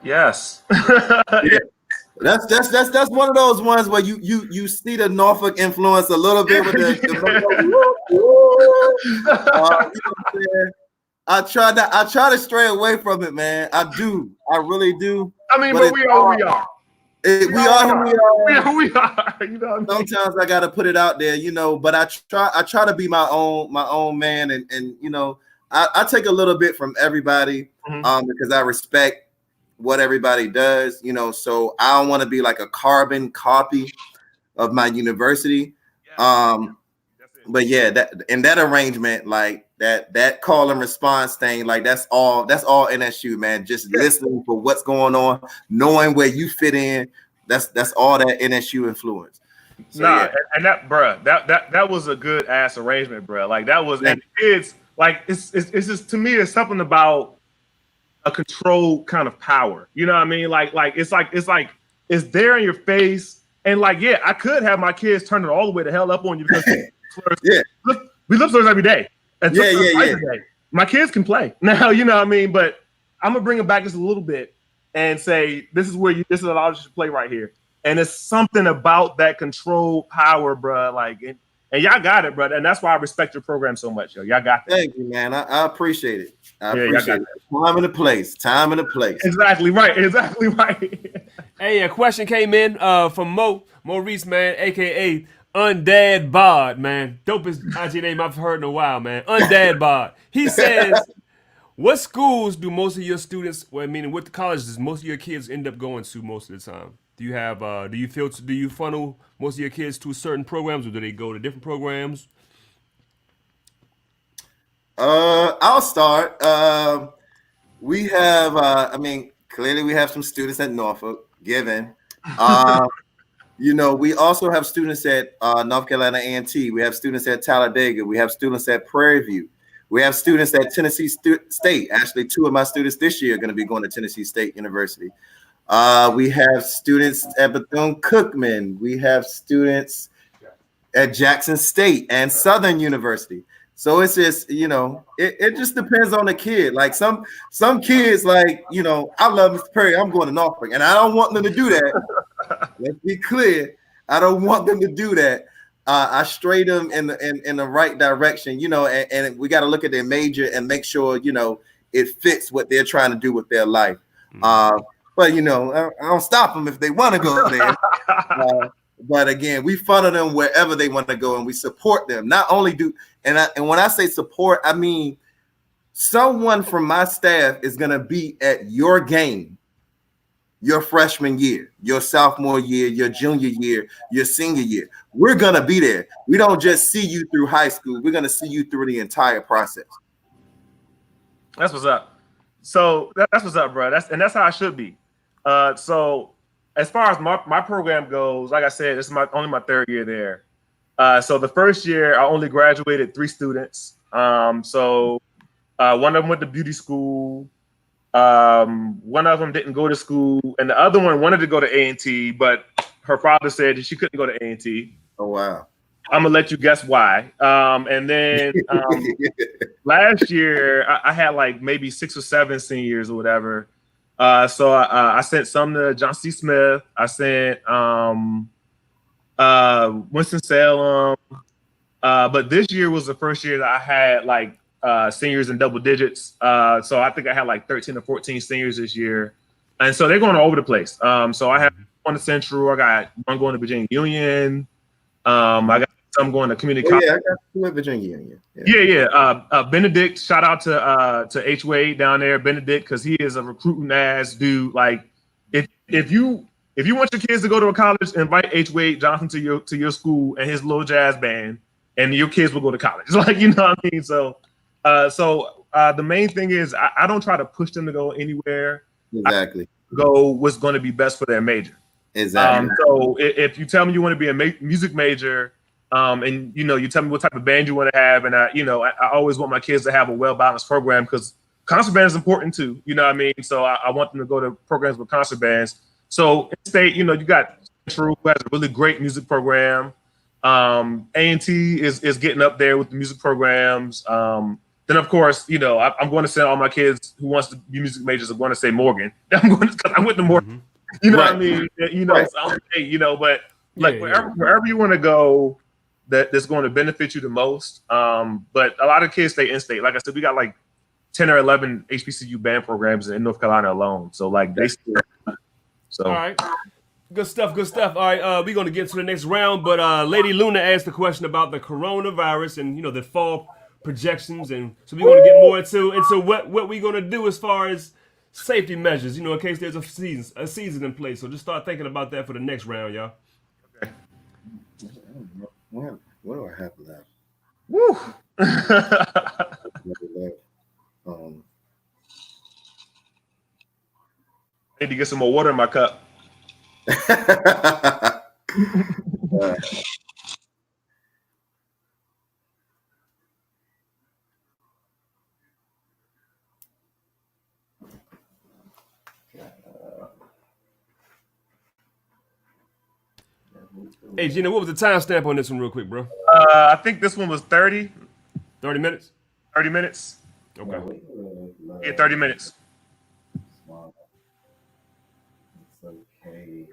E: Yes.
A: Yeah. That's one of those ones where you see the Norfolk influence a little bit with the you know what I'm saying? I try to stray away from it, man. I do. I really do.
E: I mean, but we are who we are.
A: We are who we are.
E: We are who we are. You know what I mean?
A: Sometimes I gotta put it out there, but I try to be my own man, and I take a little bit from everybody because I respect what everybody does, so I don't want to be like a carbon copy of my university. But yeah, that arrangement, like that call and response thing, like that's all NSU, man. Just listening for what's going on, knowing where you fit in. That's all that NSU influence. So,
E: and that was a good ass arrangement, bro. Like that was, and kids, like it's just, to me, it's something about a controlled kind of power. You know what I mean? Like it's there in your face. And like, yeah, I could have my kids turn it all the way to hell up on you because we live slurs every day. And day. My kids can play now, you know what I mean? But I'm gonna bring it back just a little bit and say this is this is how you should play right here. And it's something about that controlled power, bro. Like, and y'all got it, brother. And that's why I respect your program so much, yo. Y'all got that.
A: Thank you, man. I appreciate it. I appreciate it. Time and a place. Time and a place.
E: Exactly right. Exactly right.
D: Hey, a question came in from Maurice, man, aka Undad Bod, man. Dopest IG name I've heard in a while, man. Undad Bod. He says, what schools do most of your students, what colleges does most of your kids end up going to most of the time? Do you have do you funnel most of your kids to certain programs, or do they go to different programs?
A: I'll start. We have, clearly we have some students at Norfolk, given. We also have students at North Carolina A&T. We have students at Talladega. We have students at Prairie View. We have students at Tennessee State. Actually, two of my students this year are going to be going to Tennessee State University. We have students at Bethune-Cookman. We have students at Jackson State and Southern University. So it's just, it just depends on the kid. Like some kids, like, I love Mr. Perry. I'm going to Norfolk, and I don't want them to do that. Let's be clear. I don't want them to do that. I stray them in the right direction, and we got to look at their major and make sure, it fits what they're trying to do with their life. But, I don't stop them if they want to go there. But again, we funnel them wherever they want to go, and we support them. Not only and when I say support, I mean someone from my staff is going to be at your game, your freshman year, your sophomore year, your junior year, your senior year. We're going to be there. We don't just see you through high school. We're going to see you through the entire process.
E: That's what's up. So that's what's up, bro. That's how I should be. So as far as my program goes, like I said, this is only my third year there. So the first year, I only graduated 3 students. So one of them went to beauty school. One of them didn't go to school, and the other one wanted to go to A&T, but her father said she couldn't go to A&T.
A: Oh, wow. I'm
E: going to let you guess why. And then last year, I had like maybe 6 or 7 seniors or whatever. So I sent some to Johnson C. Smith. I sent Winston-Salem. But this year was the first year that I had like seniors in double digits. So I think I had like 13 or 14 seniors this year. And so they're going all over the place. So I have one to Central. I got one going to Virginia Union. I got some going to community college.
A: Yeah, I got 2 at Virginia Union.
E: Yeah. Benedict, shout out to H. Wade down there, Benedict, because he is a recruiting ass dude. Like, if you want your kids to go to a college, invite H. Wade Johnson to your school and his little jazz band, and your kids will go to college. Like, you know what I mean? So the main thing is I don't try to push them to go anywhere.
A: Exactly.
E: Go what's going to be best for their major.
A: Exactly.
E: So if you tell me you want to be a music major, and you tell me what type of band you want to have, and I always want my kids to have a well-balanced program, because concert band is important too. You know what I mean? So I want them to go to programs with concert bands. So in state, you got Central, who has a really great music program. A&T is getting up there with the music programs. Then of course, I'm going to send all my kids who wants to be music majors. I'm going to say Morgan. Because I went to Morgan. You know what I mean?
A: Right.
E: So I'm saying, but like wherever you want to go, that's going to benefit you the most. But a lot of kids stay in state. Like I said, we got like 10 or 11 HBCU band programs in North Carolina alone. So like they still. So
D: all right. Good stuff. All right, we're going to get to the next round, but Lady Luna asked the question about the coronavirus and, the fall projections, and so we're going to get more into what we're going to do as far as safety measures, in case there's a season in place. So just start thinking about that for the next round, y'all.
E: Okay.
A: What do I have left?
E: Woo! I need to get some more water in my cup.
D: Hey, Gino, what was the timestamp on this one real quick, bro?
E: I think this one was 30.
D: 30 minutes?
E: 30 minutes.
D: Okay.
E: Yeah, 30 minutes.
A: It's okay.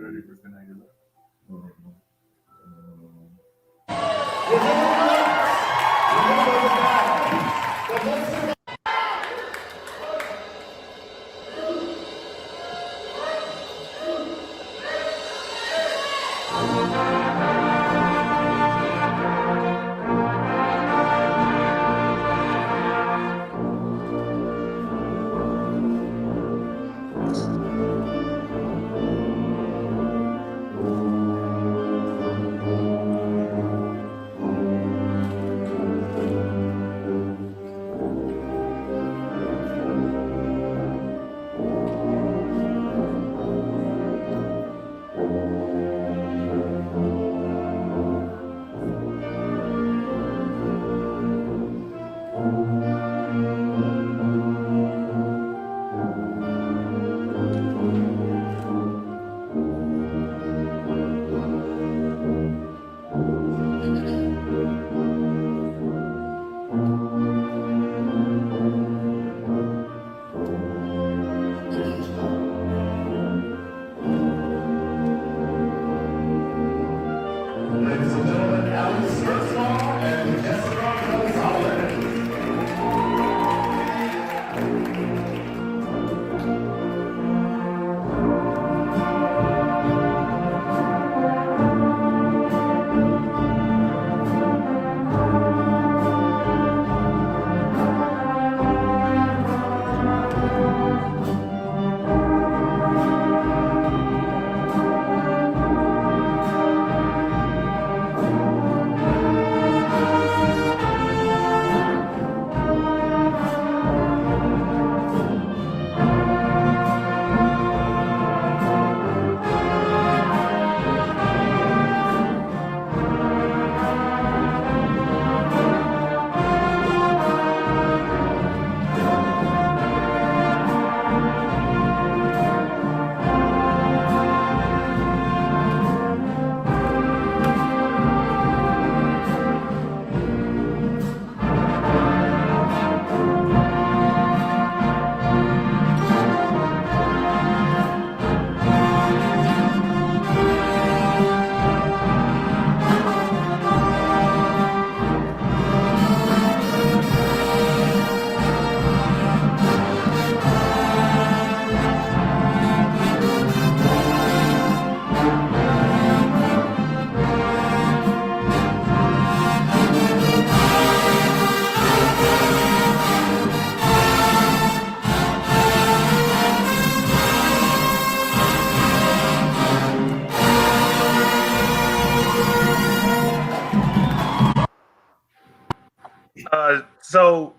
E: So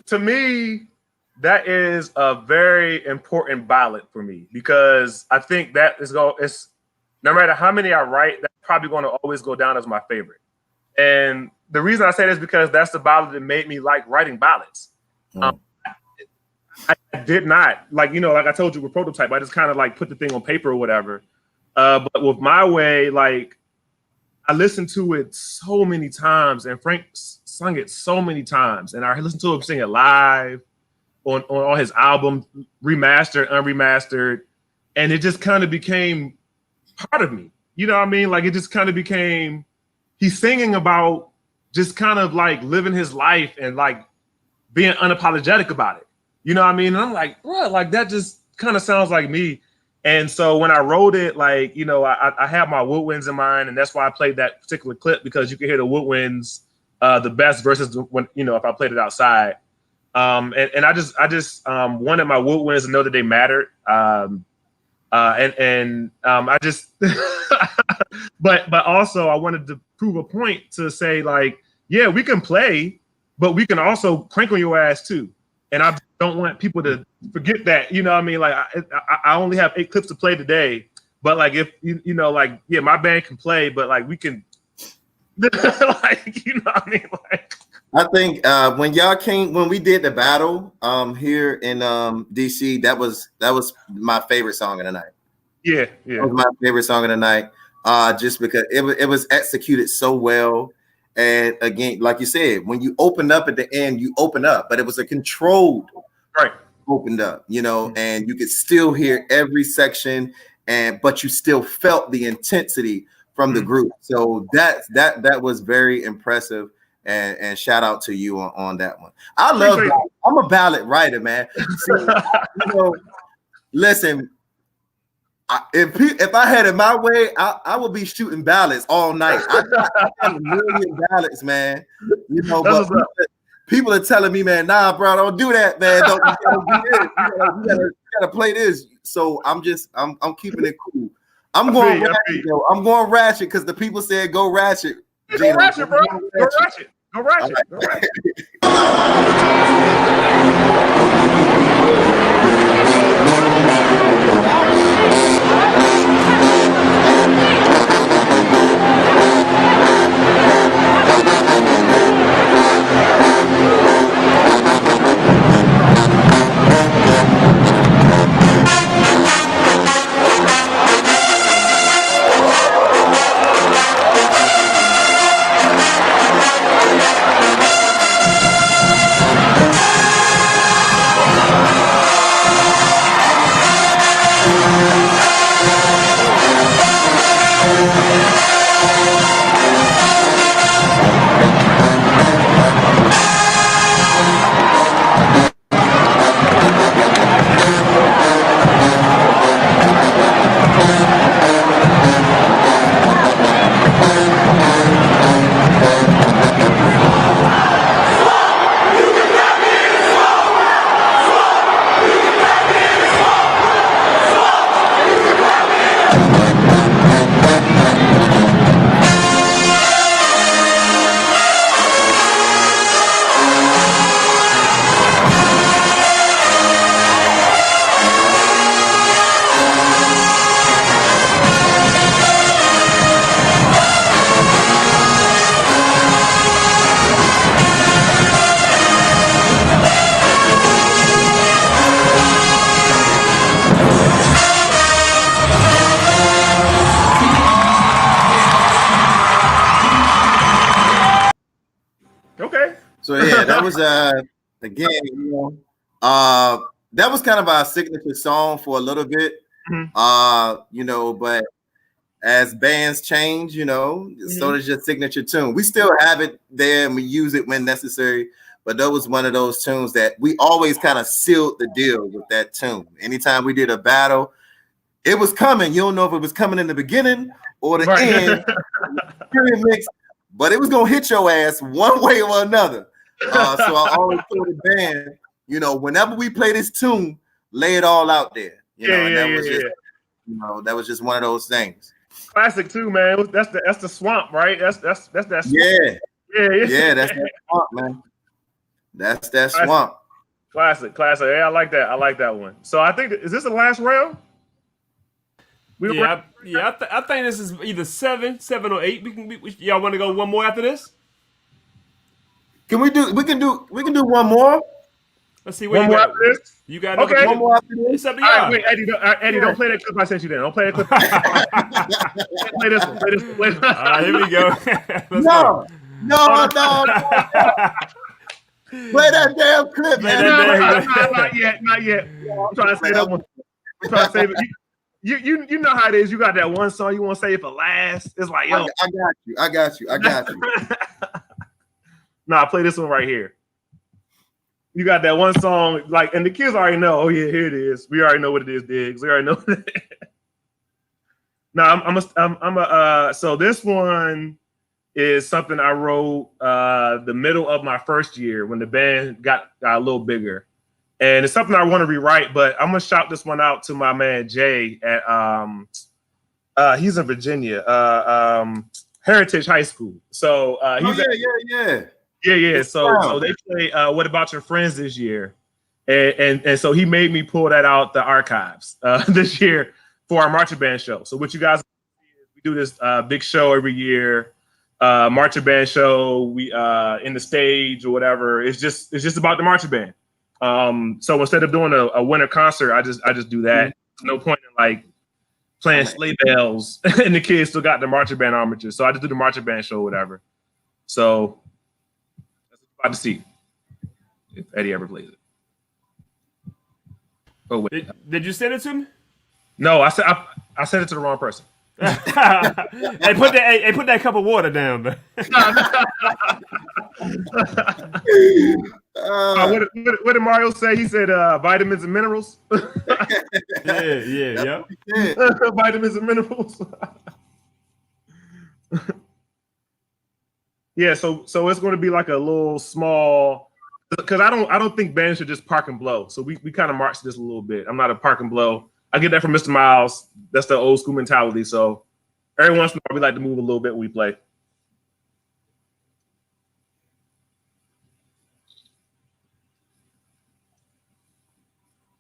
E: to me, that is a very important ballot for me because I think that it's no matter how many I write, that's probably going to always go down as my favorite. And the reason I say this is because that's the ballad that made me like writing ballads. I did not like I told you with Prototype, I just kind of like put the thing on paper or whatever. But with My Way, like I listened to it so many times, and Frank sung it so many times, and I listened to him sing it live on his album, remastered, unremastered, and it just kind of became part of me. You know what I mean? Like it just kind of became. He's singing about just kind of like living his life and like being unapologetic about it. You know what I mean? And I'm like, bro, like that just kind of sounds like me. And so when I wrote it, like, I had my woodwinds in mind, and that's why I played that particular clip because you can hear the woodwinds the best versus when, if I played it outside. And I just wanted my woodwinds to know that they mattered. I just, but also I wanted to prove a point to say like, yeah, we can play, but we can also crank on your ass too. And I don't want people to forget that, you know what I mean? Like I only have 8 clips to play today, but like, if yeah, my band can play, but like we can like, you know what I mean? Like,
A: I think when we did the battle here in DC, that was my favorite song of the night.
E: Yeah.
A: That was my favorite song of the night. Just because it was executed so well. And again, like you said, when you open up at the end, you open up, but it was a controlled opened up, and you could still hear every section, but you still felt the intensity from the group. So that was very impressive. And shout out to you on that one. I love that. I'm a ballad writer, man. So, listen, if I had it my way, I would be shooting ballads all night. I have a million ballads, man. But people are telling me, man, nah, bro, don't do that, man. Don't do this. You gotta play this. So I'm keeping it cool. I'm going ratchet, though. I'm going ratchet because the people said go ratchet.
E: Go ratchet, bro. Go ratchet. Go ratchet. Go ratchet.
A: So yeah, that was again, that was kind of our signature song for a little bit. But as bands change, so does your signature tune. We still have it there and we use it when necessary, but that was one of those tunes that we always kind of sealed the deal with that tune. Anytime we did a battle, it was coming. You don't know if it was coming in the beginning or the end, period mix, but it was gonna hit your ass one way or another. So I always told the band, whenever we play this tune, lay it all out there. That was just one of those things.
E: Classic too, man. That's the swamp, right? That's that.
A: Yeah, that's that swamp, man. That's that swamp.
E: Classic. Yeah, I like that. I like that one. So I think is this the last round?
D: I think this is either seven or eight. Y'all want to go one more after this?
A: We can do one more.
D: Let's see what
E: one
D: you
E: more
D: got.
E: after this.
D: You got another
E: Okay.
A: One more after this.
D: It's up to
E: All
D: y'all.
E: right, wait, Eddie, don't play that clip I sent you. Then don't play that clip. Play this one. Play this one.
D: All right, here we go. Let's
A: No.
D: go.
A: No. Play that damn clip,
D: Play
A: man.
D: that
E: Not yet. I'm trying to save that one. I'm trying to save it. You know how it is. You got that one song you want to save for last. It's like, yo,
A: I got you.
E: Nah, play this one right here. You got that one song, like, and the kids already know. Oh yeah, here it is. We already know what it is, Diggs. We already know. So this one is something I wrote the middle of my first year when the band got a little bigger, and it's something I want to rewrite. But I'm gonna shout this one out to my man Jay at he's in Virginia, Heritage High School. So he's Yeah. So they play What About Your Friends this year. And so he made me pull that out the archives this year for our marching band show. So what you guys we do this big show every year, marching band show, we in the stage or whatever. It's just about the marching band. So instead of doing a winter concert, I just do that. No point in like playing sleigh bells and the kids still got the marching band armature. So I just do the marching band show or whatever. So about to see if Eddie ever plays it. Oh wait,
D: did you send it to me?
E: No, I sent it to the wrong person.
D: Hey, put that cup of water down, man.
E: What did Mario say? He said vitamins and minerals.
D: Yeah.
E: Vitamins and minerals. Yeah, so it's going to be like a little small, because I don't think bands should just park and blow. So we kind of march this a little bit. I'm not a park and blow. I get that from Mr. Miles. That's the old school mentality. So every once in a while, we like to move a little bit when we play.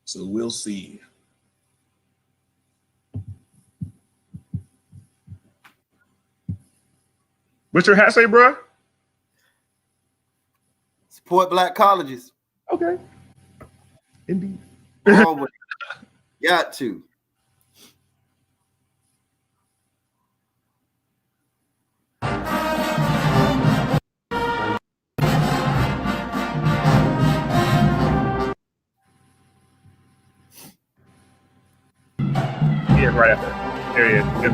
E: So we'll see. What's your hat say, bro?
A: Support black colleges.
E: Okay. Indeed.
A: Always. Got to.
E: Yeah, right after. There he is. Yep.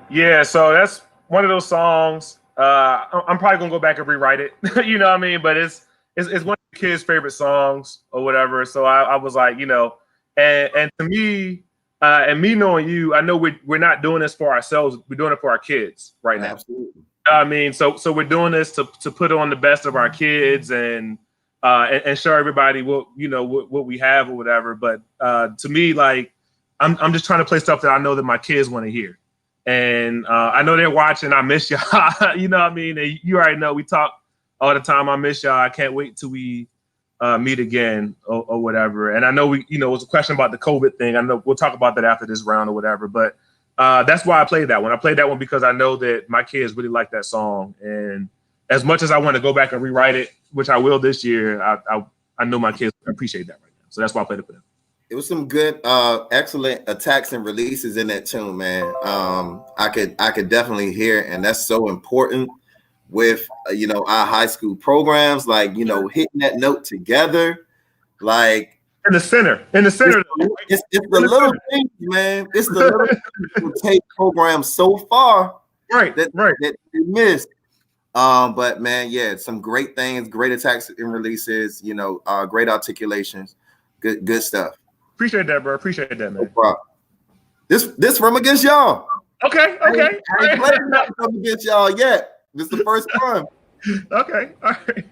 E: Yeah, so that's one of those songs. I'm probably gonna go back and rewrite it. You know what I mean? But it's one of the kids' favorite songs or whatever. So I was like, you know, and to me, and me knowing you, I know we're not doing this for ourselves. We're doing it for our kids right now.
A: Absolutely.
E: I mean, so we're doing this to put on the best of our kids and and show everybody what what we have or whatever. But to me, like I'm just trying to play stuff that I know that my kids want to hear, and I know they're watching. I miss y'all. You know what I mean? And you already know we talk all the time. I miss y'all. I can't wait till we meet again or whatever. And I know it was a question about the COVID thing. I know we'll talk about that after this round or whatever. But that's why I played that one. I played that one because I know that my kids really like that song. And as much as I want to go back and rewrite it, which I will this year, I know my kids appreciate that right now. So that's why I played it for them.
A: It was some good, excellent attacks and releases in that tune, man. I could definitely hear it, and that's so important with our high school programs, like hitting that note together, like
E: in the center.
A: It's the little things, man. It's the little things that will take programs so far,
E: right?
A: That they missed. But man, yeah, some great things, great attacks and releases, great articulations, good stuff.
E: Appreciate that, bro. Appreciate that, man.
A: No problem. This from against y'all.
E: Okay.
A: I ain't played nothing from against y'all yet. This is the first time.
E: Okay. All right.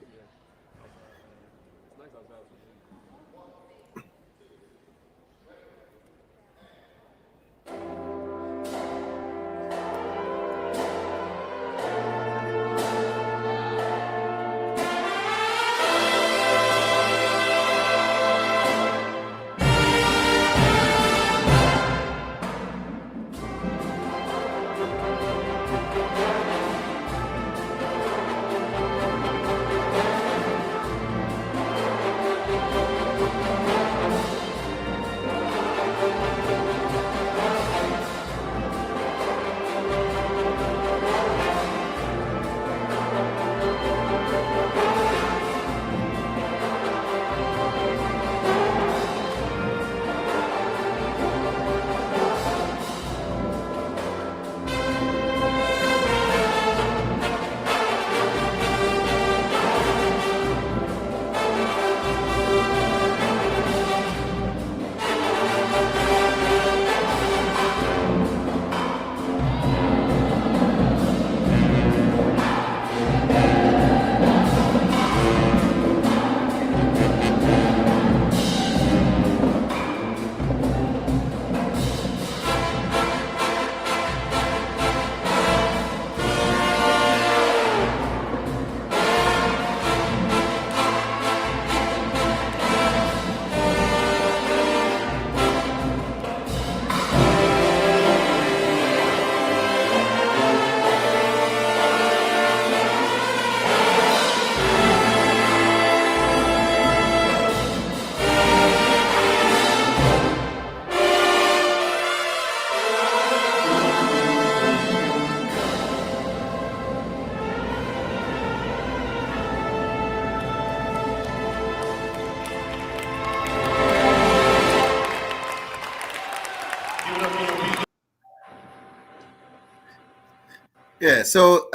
A: Yeah, so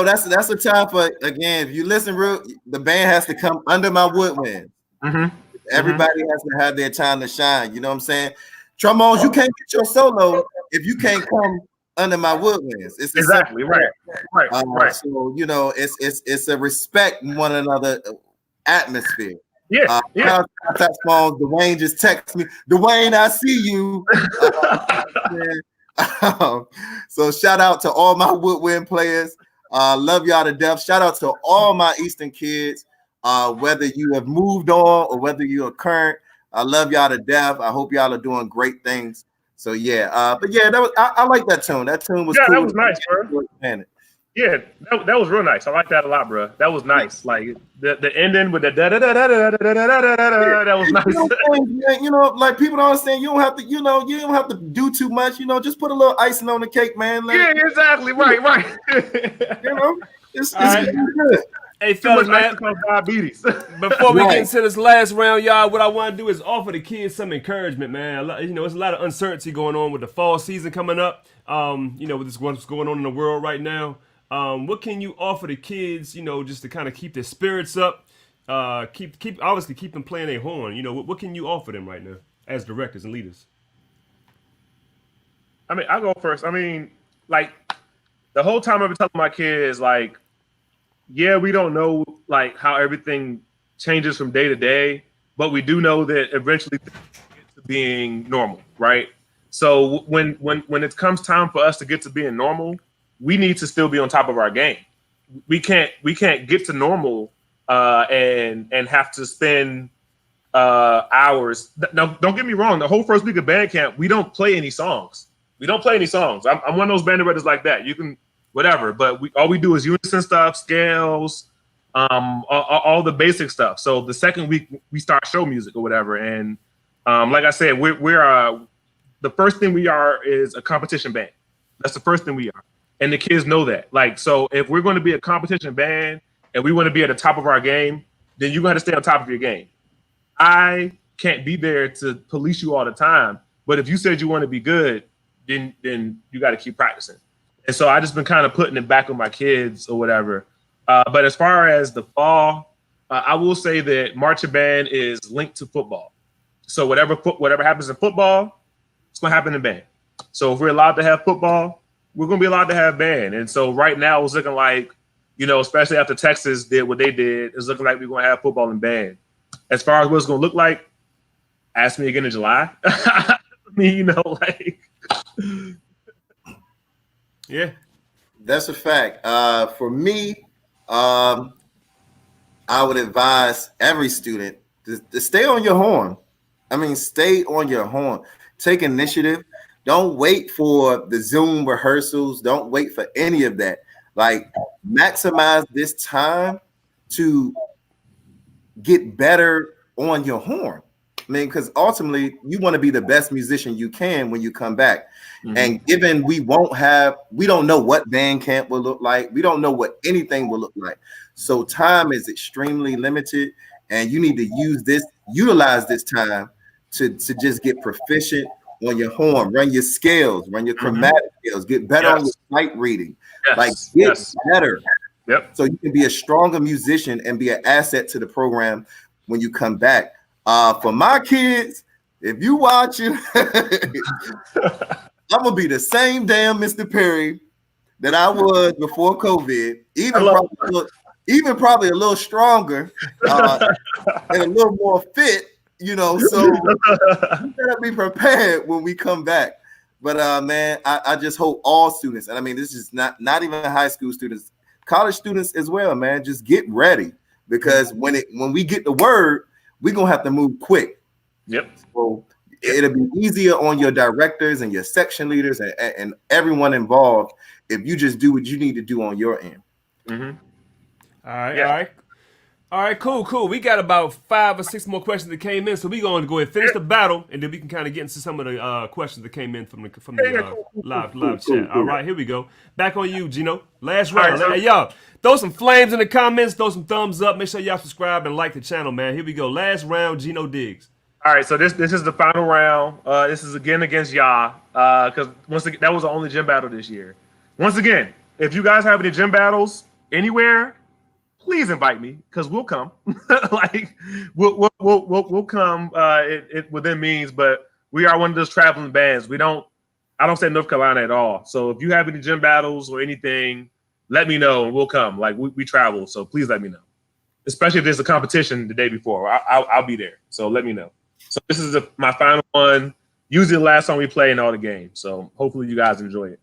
A: that's a time for, again, if you listen real, the band has to come under my woodwind.
E: Mm-hmm.
A: Everybody has to have their time to shine. You know what I'm saying? Trombones, you can't get your solo if you can't come under my woodwinds. It's
E: exactly right.
A: So it's a respect one another atmosphere.
E: Yeah.
A: Phones. Dwayne just texted me. Dwayne, I see you. So shout out to all my woodwind players. Love y'all to death. Shout out to all my Eastern kids. Whether you have moved on or whether you're current, I love y'all to death. I hope y'all are doing great things. So yeah, but yeah, I like that tune. That tune was cool.
E: That was nice, bro. Yeah, that was real nice. I like that a lot, bro. That was nice. Like the ending with the da da da da da da da da da. That was nice.
A: Like people don't understand. You don't have to. You don't have to do too much. Just put a little icing on the cake, man.
E: Exactly. Right.
A: It's good.
D: Hey, fellas, man.
E: Diabetes.
D: Before we get into this last round, y'all, what I want to do is offer the kids some encouragement, man. There's a lot of uncertainty going on with the fall season coming up. With what's going on in the world right now. What can you offer the kids, just to kind of keep their spirits up, keep them playing their horn? What can you offer them right now as directors and leaders?
E: I mean, I'll go first. I mean, like the whole time I've been telling my kids, like, yeah, we don't know like how everything changes from day to day, but we do know that eventually things get to being normal, right? So when it comes time for us to get to being normal, we need to still be on top of our game. We can't get to normal and have to spend hours. Now, don't get me wrong. The whole first week of band camp, we don't play any songs. I'm one of those band directors like that. You can whatever, but all we do is unison stuff, scales, all the basic stuff. So the second week we start show music or whatever, and like I said, we're the first thing we are is a competition band. That's the first thing we are. And the kids know that. Like, so if we're going to be a competition band and we want to be at the top of our game, then you got to stay on top of your game. I can't be there to police you all the time, but if you said you want to be good, then you got to keep practicing. And so I just been kind of putting it back on my kids or whatever. But as far as the fall, I will say that marching band is linked to football. So whatever happens in football, it's going to happen in band. So if we're allowed to have football, we're going to be allowed to have band. And so right now it's looking like, especially after Texas did what they did, it's looking like we're going to have football and band. As far as what it's going to look like, ask me again in July. I mean,
D: Yeah.
A: That's a fact. For me, I would advise every student to stay on your horn. I mean, stay on your horn. Take initiative. Don't wait for the Zoom rehearsals. Don't wait for any of that. Like, maximize this time to get better on your horn. I mean, because ultimately you want to be the best musician you can when you come back. Mm-hmm. And given we don't know what band camp will look like. We don't know what anything will look like. So time is extremely limited, and you need to utilize this time to just get proficient on your horn, run your scales, run your chromatic scales, get better on your sight reading. Get better.
E: Yep.
A: So you can be a stronger musician and be an asset to the program when you come back. For my kids, if you watching, I'm gonna be the same damn Mr. Perry that I was before COVID, even probably a little stronger and a little more fit, so you gotta be prepared when we come back. But man, I just hope all students, and I mean, this is not even high school students, college students as well, man, just get ready, because when we get the word, we're gonna have to move quick.
E: Yep.
A: So it'll be easier on your directors and your section leaders and everyone involved if you just do what you need to do on your end.
E: Mm-hmm.
D: All right, cool. We got about 5 or 6 more questions that came in, so we're going to go ahead and finish the battle, and then we can kind of get into some of the questions that came in from the live chat. All right, here we go. Back on you, Gino. Last round. Hey, y'all, throw some flames in the comments, throw some thumbs up. Make sure y'all subscribe and like the channel, man. Here we go. Last round, Gino Diggs.
E: All right, so this is the final round. This is again against y'all, because once again, that was the only gym battle this year. Once again, if you guys have any gym battles anywhere, please invite me, because we'll come. We'll come it within means, but we are one of those traveling bands. I don't say North Carolina at all. So if you have any gym battles or anything, let me know and we'll come. Like, we travel, so please let me know. Especially if there's a competition the day before, I'll be there. So let me know. So this is my final one. Usually the last song we play in all the games. So hopefully you guys enjoy it.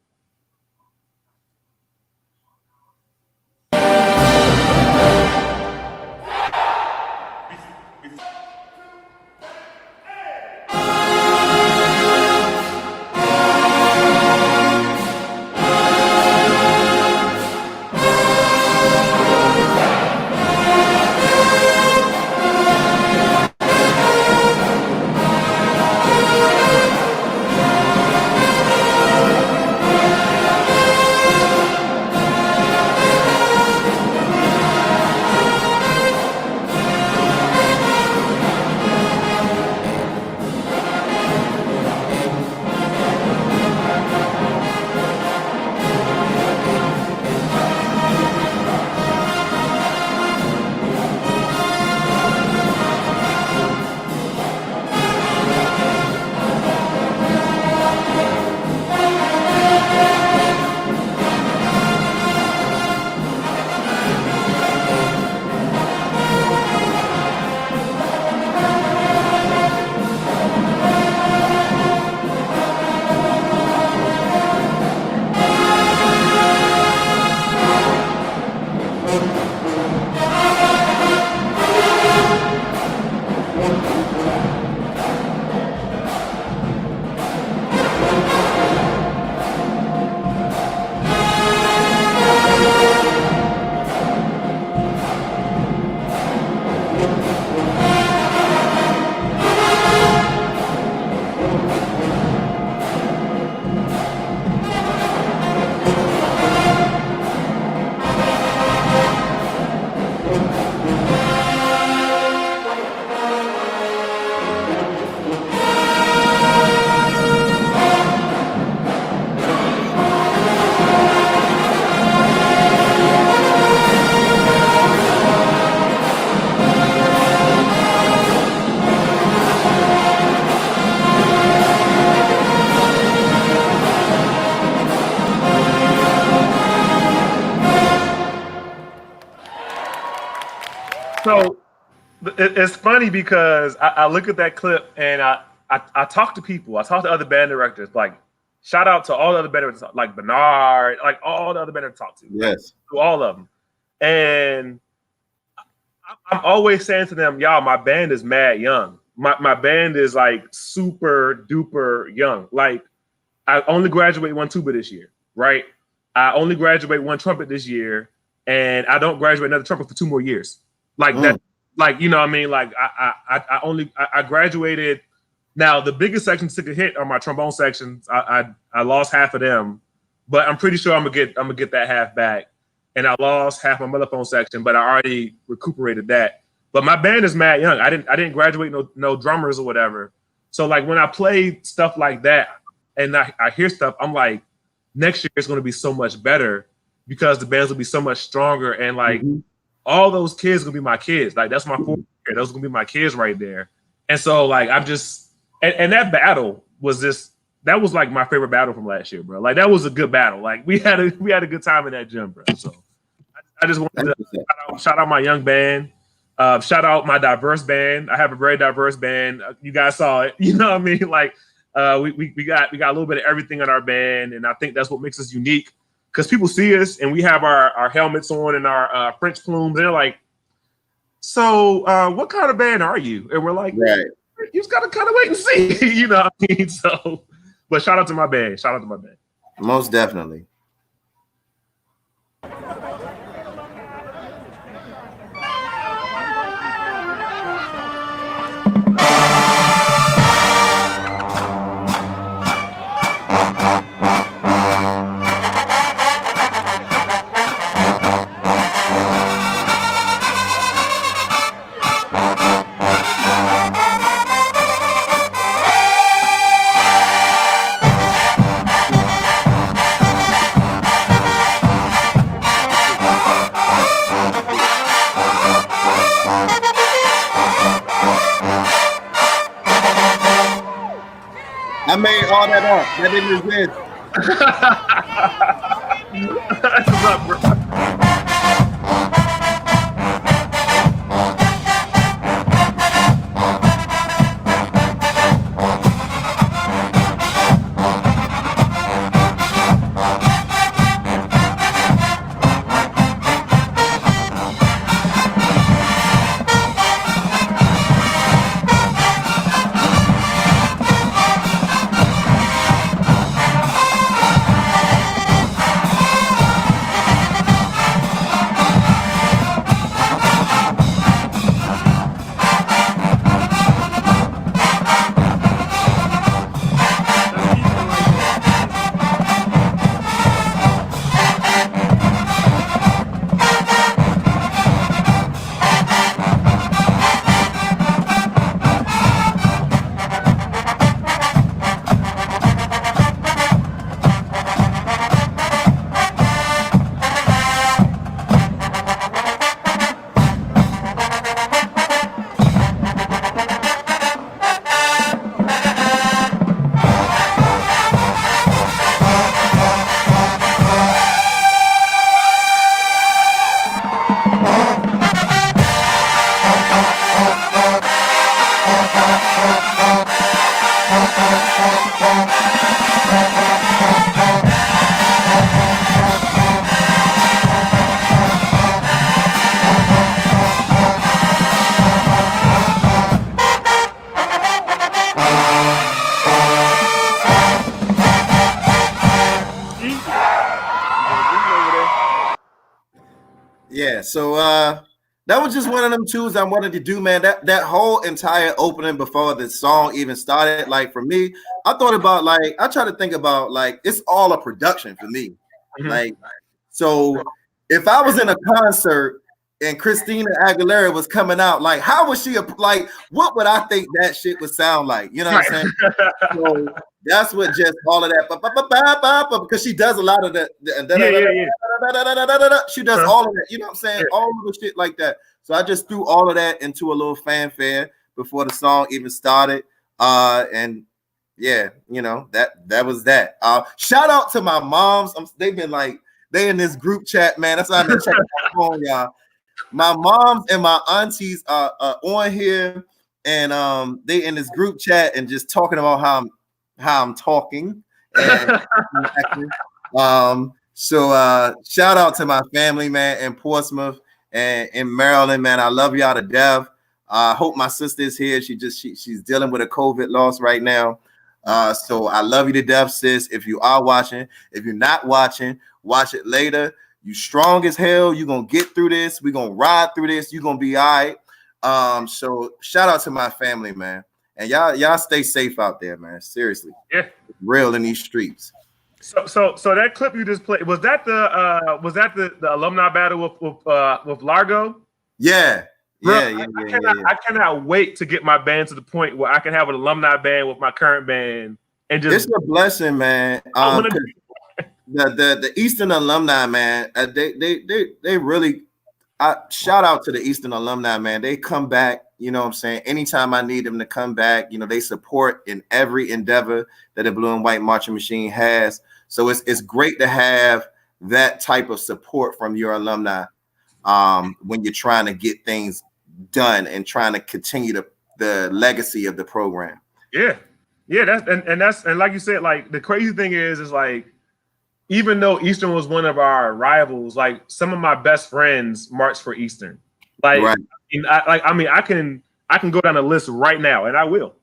E: So it's funny because I look at that clip and I talk to people. I talk to other band directors. Like, shout out to all the other band directors, like Bernard, like all the other band directors I talk to.
A: Yes.
E: To all of them. And I'm always saying to them, y'all, my band is mad young. My band is like super duper young. Like, I only graduate one tuba this year, right? I only graduate one trumpet this year, and I don't graduate another trumpet for 2 more years. Like that, like, you know what I mean? Like I graduated. Now the biggest sections took a hit on my trombone sections. I lost half of them, but I'm pretty sure I'm gonna get that half back. And I lost half my mellophone section, but I already recuperated that. But my band is mad young. I didn't graduate no drummers or whatever. So like when I play stuff like that and I hear stuff, I'm like, next year it's going to be so much better because the bands will be so much stronger, and like all those kids gonna be my kids. Like that's my 4th year. Those are gonna be my kids right there. And so like I'm just and that battle was that was like my favorite battle from last year, bro. Like that was a good battle. Like we had a good time in that gym, bro. So I just wanted to shout out my young band. Shout out my diverse band. I have a very diverse band. You guys saw it. You know what I mean? Like we got a little bit of everything in our band, and I think that's what makes us unique. Because people see us and we have our helmets on and our French plumes. They're like, so what kind of band are you? And we're like,
A: right.
E: You just gotta kind of wait and see. You know what I mean? So, but shout out to my band. Shout out to my band.
A: Most definitely. I made all that up. That didn't exist.
E: What's up, bro?
A: Yeah, so that was just one of them tunes I wanted to do, man. That whole entire opening before the song even started, like for me, I thought about like I try to think about like it's all a production for me. Like, so if I was in a concert and Christina Aguilera was coming out, like how would she like what would I think that shit would sound like? You know what I'm saying? So that's what just all of that because she does a lot of that. She does all of that. You know what I'm saying? All of the shit like that. So I just threw all of that into a little fanfare before the song even started. And yeah, you know, that was that. Shout out to my moms. They've been like they in this group chat, man. That's why I've been checking my phone, y'all. my moms and my aunties are on here, and they in this group chat and just talking about how I'm talking and so shout out to my family, man, in Portsmouth and in Maryland, man. I love y'all to death. I hope my sister is here. She's dealing with a COVID loss right now. So I love you to death, sis. If you are watching, if you're not watching, watch it later. You strong as hell. You're gonna get through this. We're gonna ride through this. You're gonna be all right. So shout out to my family, man. And y'all stay safe out there, man. Seriously.
E: Yeah.
A: Real in these streets.
E: So that clip you just played, was that the alumni battle with Largo?
A: Yeah.
E: Bro,
A: Yeah.
E: I cannot wait to get my band to the point where I can have an alumni band with my current band and just.
A: It's a blessing, man. The Eastern alumni, man. They really. Shout out to the Eastern alumni, man. They come back. You know what I'm saying? Anytime I need them to come back, you know, they support in every endeavor that the Blue and White Marching Machine has. So it's great to have that type of support from your alumni when you're trying to get things done and trying to continue the legacy of the program.
E: Yeah. That's like you said, like the crazy thing is like even though Eastern was one of our rivals, like some of my best friends marched for Eastern. Like,
A: right.
E: I can go down the list right now, and I will.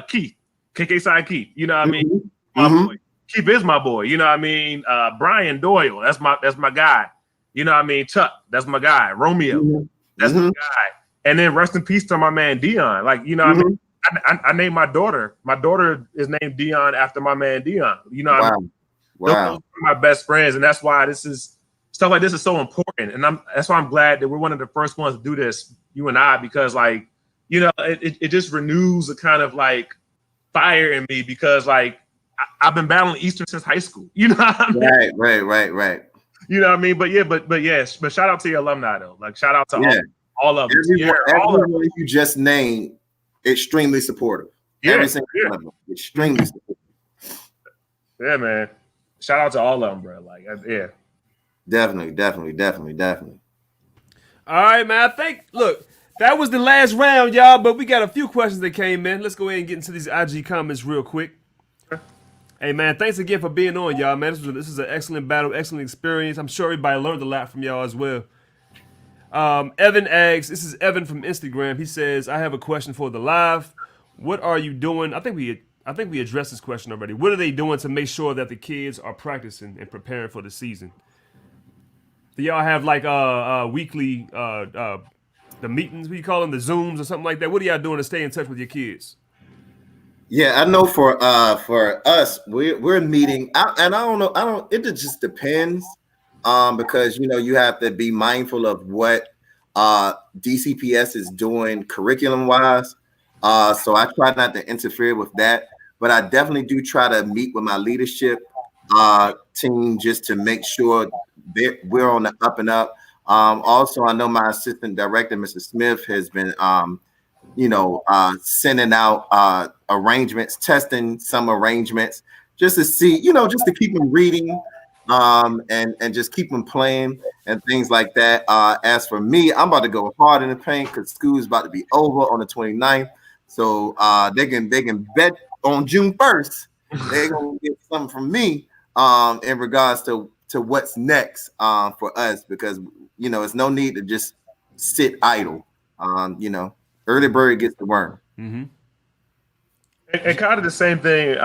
E: Keith, KK Side Keith. You know what I mean? My boy. Keith is my boy. You know what I mean? Brian Doyle, that's my guy. You know what I mean? Chuck, that's my guy. Romeo, that's my guy. And then rest in peace to my man Dion. Like, you know what I mean? I named my daughter. My daughter is named Dion after my man Dion. You know what I mean? Those are my best friends, and that's why stuff like this is so important. And that's why I'm glad that we're one of the first ones to do this, you and I, because like, you know, it just renews a kind of like fire in me because like I've been battling Eastern since high school. You know what I mean?
A: Right.
E: You know what I mean? But shout out to your alumni though. Like shout out to all of them.
A: Everyone you just named, extremely supportive.
E: Yeah,
A: every single one of them, extremely supportive.
E: Yeah, man. Shout out to all of them, bro. Like, yeah.
A: Definitely.
D: All right, man. Look, that was the last round, y'all, but we got a few questions that came in. Let's go ahead and get into these IG comments real quick. Hey, man, thanks again for being on, y'all, man. This is an excellent battle, excellent experience. I'm sure everybody learned a lot from y'all as well. Evan asks, this is Evan from Instagram. He says, I have a question for the live. What are you doing? I think we addressed this question already. What are they doing to make sure that the kids are practicing and preparing for the season? Do y'all have like weekly the meetings? What do you call them? The Zooms or something like that? What are y'all doing to stay in touch with your kids?
A: Yeah, I know for us, we're meeting, and I don't know. It just depends, because you know you have to be mindful of what DCPS is doing curriculum wise. So I try not to interfere with that, but I definitely do try to meet with my leadership team just to make sure we're on the up and up. Also, I know my assistant director, Mr. Smith, has been sending out arrangements, testing some arrangements just to see, just to keep them reading and just keep them playing and things like that. As for me, I'm about to go hard in the paint because school is about to be over on the 29th. So they can bet on June 1st. They're going to get something from me in regards to what's next for us because, it's no need to just sit idle. Early bird gets the worm.
D: Mm-hmm.
E: And kind of the same thing.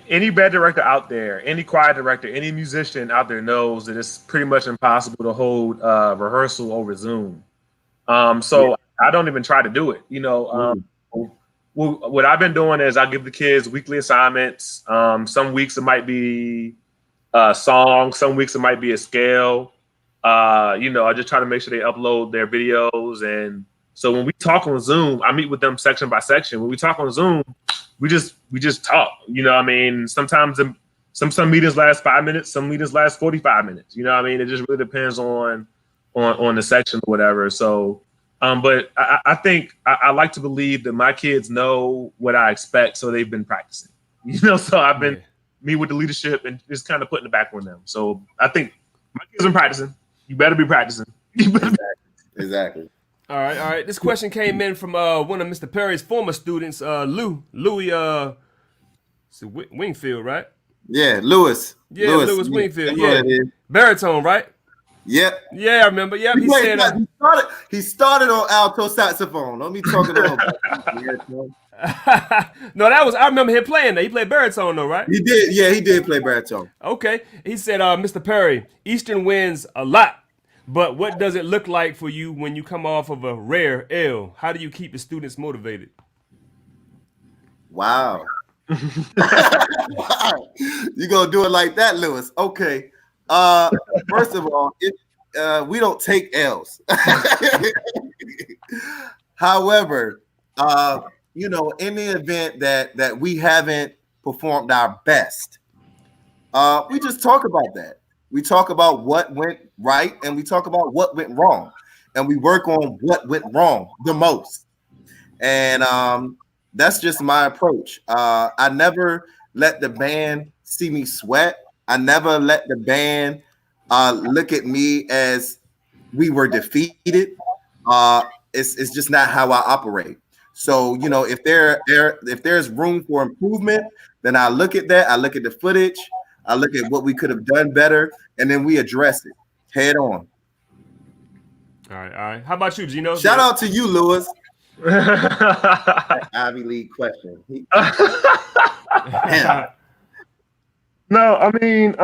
E: Any band director out there, any choir director, any musician out there knows that it's pretty much impossible to hold rehearsal over Zoom. So I don't even try to do it. What I've been doing is I give the kids weekly assignments. Some weeks it might be a song. Some weeks it might be a scale. I just try to make sure they upload their videos. And so when we talk on Zoom, I meet with them section by section. When we talk on Zoom, we just talk. Sometimes some meetings last 5 minutes, some meetings last 45 minutes. It just really depends on the section or whatever. So, but I think I like to believe that my kids know what I expect, so they've been practicing. So I've been meet with the leadership and just kind of putting it back on them. So I think my kids are practicing. You better be practicing. You better be-
A: Exactly.
D: All right. This question came in from one of Mr. Perry's former students, Louis Wingfield, right?
A: Yeah, Lewis.
D: Yeah,
A: Lewis.
D: Louis
A: Yeah,
D: Wingfield.
A: that's what
D: Yeah,
A: it is.
D: baritone, right?
A: Yep.
D: Yeah, I remember. Yep, he said.
A: He started on alto saxophone. Don't be talking to him.
D: No, I remember him playing that. He played baritone though, right?
A: He did. Yeah, he did play baritone.
D: Okay. He said, Mr. Perry, Eastern wins a lot, but what does it look like for you when you come off of a rare L? How do you keep the students motivated?
A: Wow. Wow. You gonna do it like that, Lewis? Okay. First of all, we don't take L's. However, in the event that we haven't performed our best, we just talk about that. We talk about what went right and we talk about what went wrong, and we work on what went wrong the most. And that's just my approach. I never let the band see me sweat. I never let the band look at me as we were defeated. It's just not how I operate. So if there's room for improvement, then I look at that. I look at the footage. I look at what we could have done better, and then we address it head on.
D: All right. How about you, Gino?
A: Shout out to you, Lewis. Ivy League question.
E: No, I mean,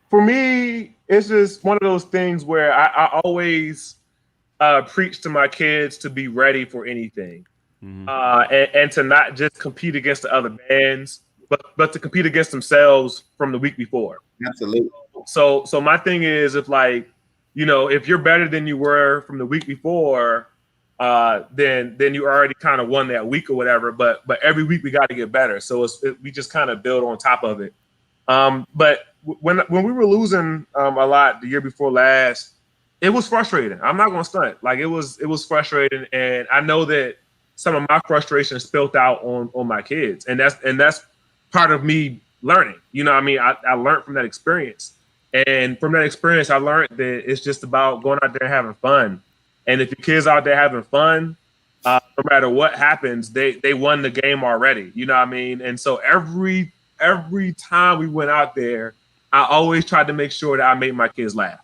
E: for me, it's just one of those things where I always preach to my kids to be ready for anything, and to not just compete against the other bands, but to compete against themselves from the week before.
A: Absolutely.
E: So my thing is, if you're better than you were from the week before, then you already kind of won that week or whatever. But every week we got to get better. So we just kind of build on top of it. But when we were losing a lot the year before last, it was frustrating. I'm not gonna stunt. Like it was frustrating, and I know that some of my frustration spilled out on my kids, and that's part of me learning. I mean, I learned from that experience, and from that experience, I learned that it's just about going out there and having fun. And if your kids out there having fun, no matter what happens, they won the game already. You know what I mean? And so every time we went out there, I always tried to make sure that I made my kids laugh.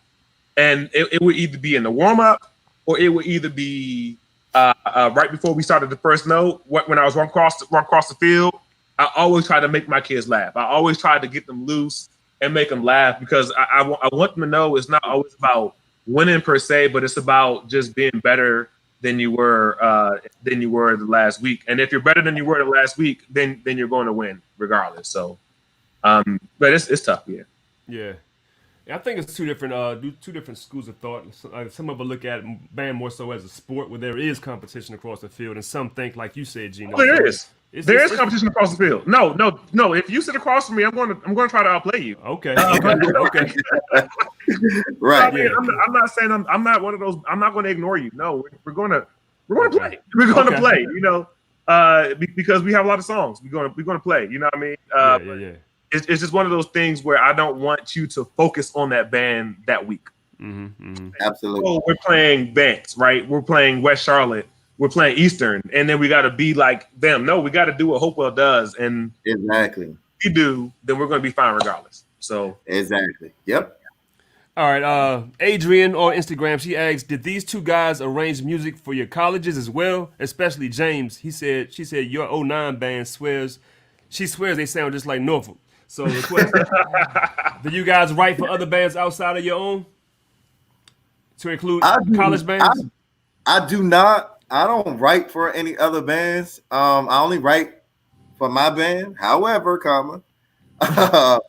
E: And it would either be in the warm up, or it would either be right before we started the first note. When I was run across the field, I always tried to make my kids laugh. I always tried to get them loose and make them laugh, because I want them to know it's not always about winning per se, but it's about just being better than you were the last week. And if you're better than you were the last week, then you're going to win regardless. So, but it's tough, yeah.
D: Yeah. I think it's two different schools of thought. Some of them look at band more so as a sport where there is competition across the field, and some think, like you said, Gino.
E: Well, there is. There is competition across the field. No. If you sit across from me, I'm going to try to outplay you.
D: Okay.
A: Right.
E: I mean, I'm not saying I'm not one of those. I'm not going to ignore you. No, we're going to play. We're going to play. Because we have a lot of songs. We're going to play. You know what I mean?
D: Yeah.
E: It's just one of those things where I don't want you to focus on that band that week.
A: Absolutely.
E: Oh, we're playing Banks, right? We're playing West Charlotte. We're playing Eastern, and then we got to be like them. No, we got to do what Hopewell does, and
A: exactly.
E: If we do, then we're going to be fine regardless. So
A: exactly. Yep.
D: All right. Adrian on Instagram, she asks, did these two guys arrange music for your colleges as well? Especially James. She said your 09 band swears they sound just like Norfolk. So the question, do you guys write for other bands outside of your own? To include college bands?
A: I do not. I don't write for any other bands. I only write for my band. However, I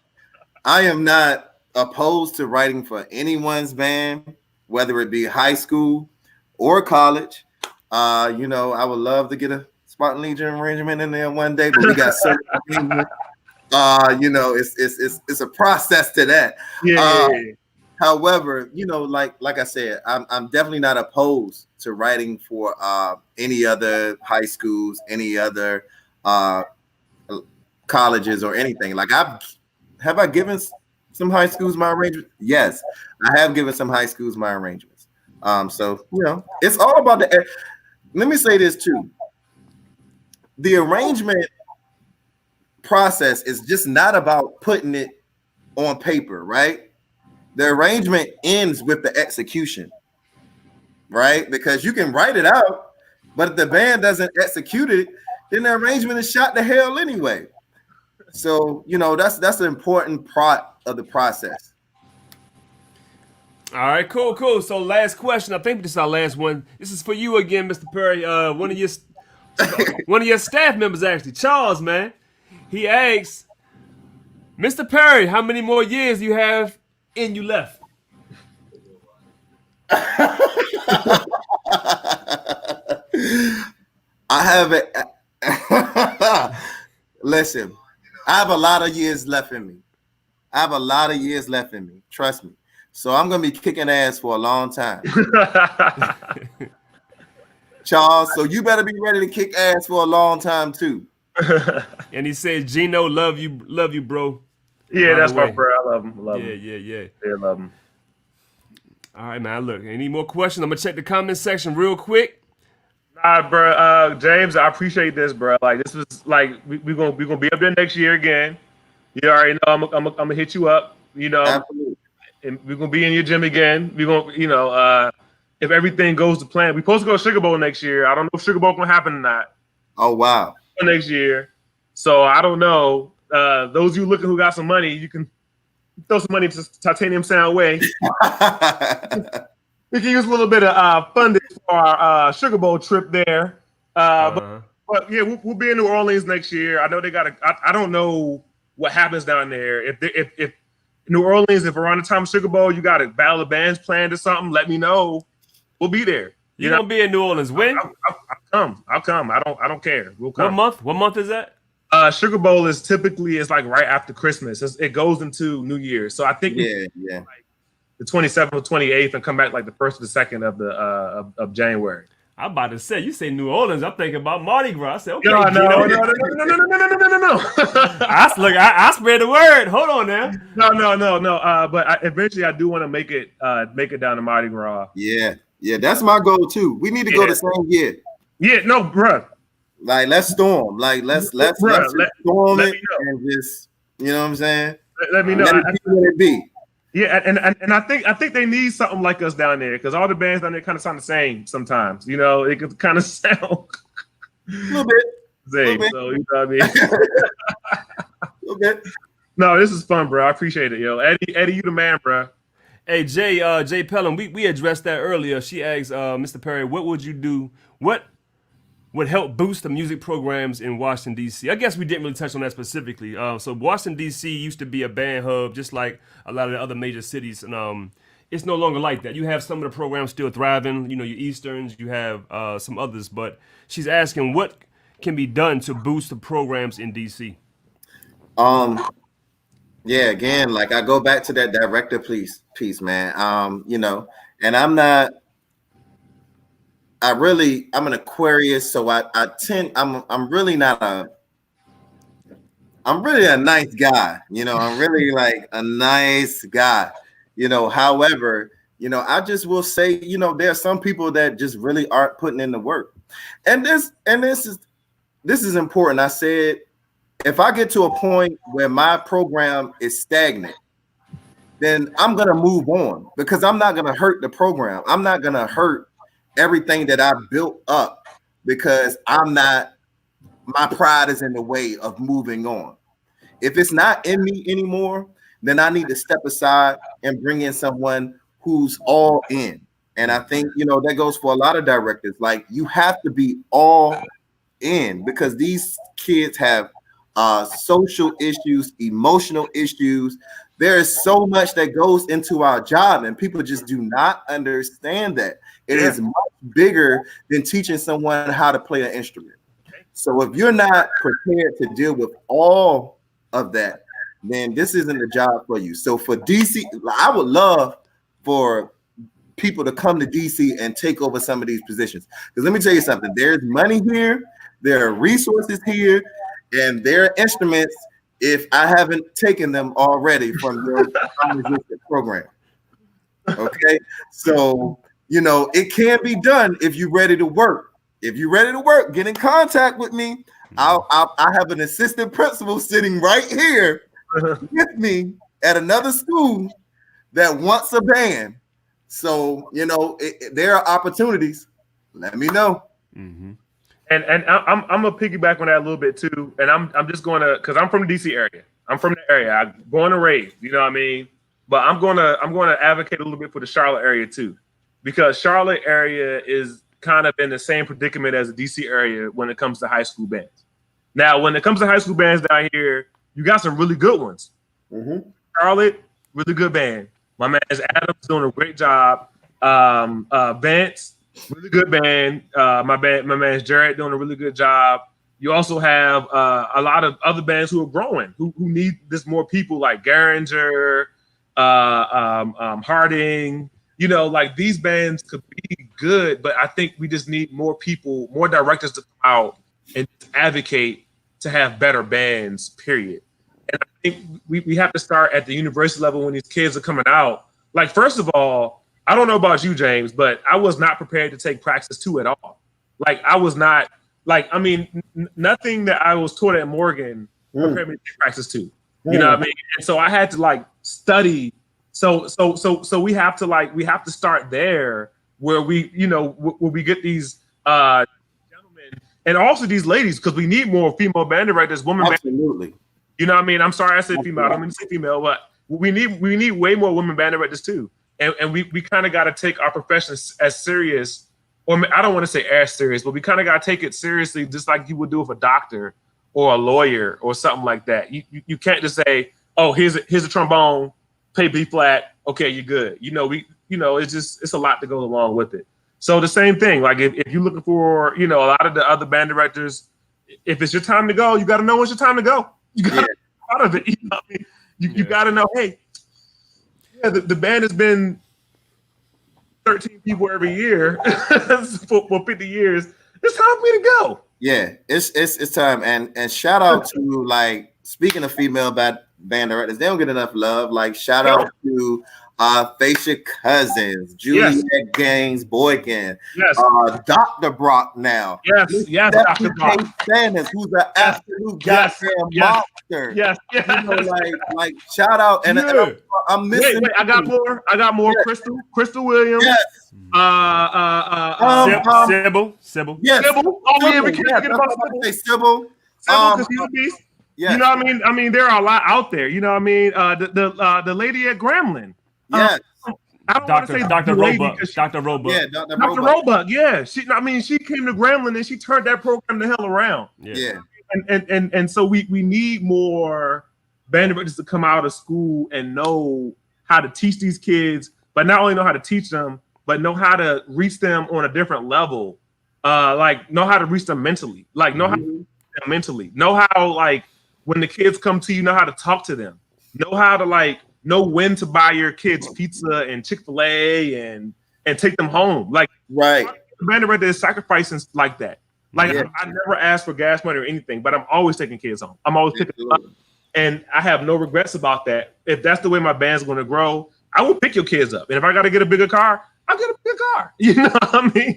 A: am not opposed to writing for anyone's band, whether it be high school or college. I would love to get a Spartan Legion arrangement in there one day, but we got so many it's a process to that. However, like I said, I'm definitely not opposed to writing for any other high schools, any other colleges or anything. Like have I given some high schools my arrangements? Yes, I have given some high schools my arrangements. So it's all about the. Let me say this too: the arrangement process is just not about putting it on paper, right? The arrangement ends with the execution, right? Because you can write it out, but if the band doesn't execute it, then the arrangement is shot to hell anyway. So that's an important part of the process.
D: All right, cool. So last question. I think this is our last one. This is for you again, Mr. Perry. One of your staff members, actually, Charles, man. He asks, Mr. Perry, how many more years do you have in you left?
A: I have it. Listen, I have a lot of years left in me. Trust me. So I'm gonna be kicking ass for a long time, Charles. So you better be ready to kick ass for a long time too.
D: And he says, Gino, love you, bro.
E: Yeah,
D: By
E: that's
D: the
E: my
D: way.
E: bro. I love him.
D: Yeah.
E: Yeah, love him.
D: All right, man. Look, any more questions? I'm gonna check the comment section real quick.
E: Nah, bro. James, I appreciate this, bro. Like, this is like we gonna be up there next year again. You already know I'm gonna hit you up.
A: Absolutely.
E: And we're gonna be in your gym again. We're gonna, if everything goes to plan, we're supposed to go to Sugar Bowl next year. I don't know if Sugar Bowl gonna happen or not
A: Oh wow.
E: next year. So I don't know. Those of you looking who got some money, you can throw some money to Titanium Sound way. We can use a little bit of funding for our Sugar Bowl trip there. But yeah, we'll be in New Orleans next year. I know they got I don't know what happens down there. If New Orleans, if around the time of Sugar Bowl, you got a battle of bands planned or something, let me know. We'll be there.
D: You're gonna be in New Orleans when?
E: I'll come. I don't care. We'll come.
D: What month is that?
E: Sugar Bowl is typically like right after Christmas. It goes into New Year's. So I think
A: yeah.
E: Like the 27th or 28th and come back like the 1st or the 2nd of January.
D: I'm about to say, you say New Orleans, I'm thinking about Mardi Gras. I said, okay,
E: No.
D: I spread the word. Hold on now.
E: No. But eventually, I do want to make it down to Mardi Gras.
A: Yeah, that's my goal too. We need to go the same year.
E: Yeah, no, bruh.
A: Like let's storm. Like let's storm it and just what I'm saying.
E: Let me know.
A: Let it be.
E: Yeah, and I think they need something like us down there because all the bands down there kind of sound the same sometimes. It can kind of sound
A: A little bit.
E: same. So you know what I mean.
A: A little bit.
E: No, this is fun, bro. I appreciate it, yo. Eddie, you the man, bro.
D: Hey, Jay Pelham, we addressed that earlier. She asked Mr. Perry, what would you do? What would help boost the music programs in Washington, D.C.? I guess we didn't really touch on that specifically. So Washington, D.C. used to be a band hub, just like a lot of the other major cities. And it's no longer like that. You have some of the programs still thriving. Your Easterns, you have some others. But she's asking what can be done to boost the programs in D.C.?
A: Yeah, again, like I go back to that director piece, man. And I'm an Aquarius, so I'm really a nice guy, I'm really like a nice guy, however, I just will say, there are some people that just really aren't putting in the work. And this is important. I said, if I get to a point where my program is stagnant, then I'm going to move on because I'm not going to hurt the program. I'm not going to hurt everything that I built up because my pride is in the way of moving on. If it's not in me anymore, then I need to step aside and bring in someone who's all in. And I think, that goes for a lot of directors. Like you have to be all in because these kids have social issues, emotional issues. There is so much that goes into our job and people just do not understand that. It is much bigger than teaching someone how to play an instrument. So if you're not prepared to deal with all of that, then this isn't a job for you. So for DC, I would love for people to come to DC and take over some of these positions. Because let me tell you something, there's money here, there are resources here, and there are instruments if I haven't taken them already from your unresisted program. Okay, so it can be done if you're ready to work. If you're ready to work, get in contact with me. I have an assistant principal sitting right here with me at another school that wants a band. So there are opportunities. Let me know.
E: And I'm gonna piggyback on that a little bit too. And I'm just going to, because I'm from the DC area. I'm from the area. I'm born and raised. You know what I mean? But I'm going to advocate a little bit for the Charlotte area too, because Charlotte area is kind of in the same predicament as the DC area when it comes to high school bands. Now, when it comes to high school bands down here, you got some really good ones. Charlotte, really good band. My man Adam's doing a great job. Vance, really good band. My man Jarrett doing a really good job. You also have a lot of other bands who are growing, who need this more people like Garinger, Harding. Like these bands could be good, but I think we just need more people, more directors to come out and advocate to have better bands, period. And I think we have to start at the university level when these kids are coming out. Like, first of all, I don't know about you, James, but I was not prepared to take Praxis 2 at all. Like, I was not, nothing that I was taught at Morgan prepared me to take Praxis 2. You know what I mean? And so I had to study. So we have to start there where we get these gentlemen and also these ladies, because we need more female band directors, women.
A: Absolutely.
E: You know what I mean? I'm sorry I said female. I don't mean to say female, but we need way more women band directors too. And we kind of got to take our profession as serious, or I don't want to say as serious, but we kind of got to take it seriously, just like you would do with a doctor or a lawyer or something like that. You can't just say, oh, here's a trombone, play B flat, okay, you're good. It's a lot to go along with it. So the same thing, like if you're looking for, a lot of the other band directors, if it's your time to go, you got to know it's your time to go. You got to be part of it. You know what I mean? You got to know, hey, the band has been 13 people every year for 50 years. It's time for me to go.
A: Yeah, it's time. And shout out to, speaking of female band directors, they don't get enough love. Shout out to Facia Cousins, Juliet Gaines Boykin, Dr. Brock now.
E: Yes, Dr. Brock.
A: Sanders, who's an absolute goddamn monster.
E: Yes.
A: Shout out. And I'm missing.
E: Wait, I got more. Crystal Williams.
A: Yes.
D: Sybil.
A: Yes.
E: Sybil. Oh, yeah, we can't forget about
A: Sybil.
E: Sybil, because he's a beast.
A: Yes.
E: You know what I mean? I mean, there are a lot out there. You know what I mean? The lady at Gremlin.
A: Yes.
E: I don't want to say
D: Dr. Roebuck.
E: Dr.
D: Roebuck.
A: Yeah,
E: Dr. Roebuck. Yeah. She came to Gremlin and she turned that program the hell around.
A: Yeah.
E: And so we need more band directors to come out of school and know how to teach these kids, but not only know how to teach them, but know how to reach them on a different level. Know how to reach them mentally. Know how to reach them mentally. Know how, when the kids come to you, know how to talk to them. Know how to know when to buy your kids pizza and Chick-fil-A and take them home.
A: Right.
E: The band director is sacrificing like that. I never ask for gas money or anything, but I'm always taking kids home. I'm always picking them up. And I have no regrets about that. If that's the way my band's going to grow, I will pick your kids up. And if I got to get a bigger car, I'll get a bigger car. You know what I mean?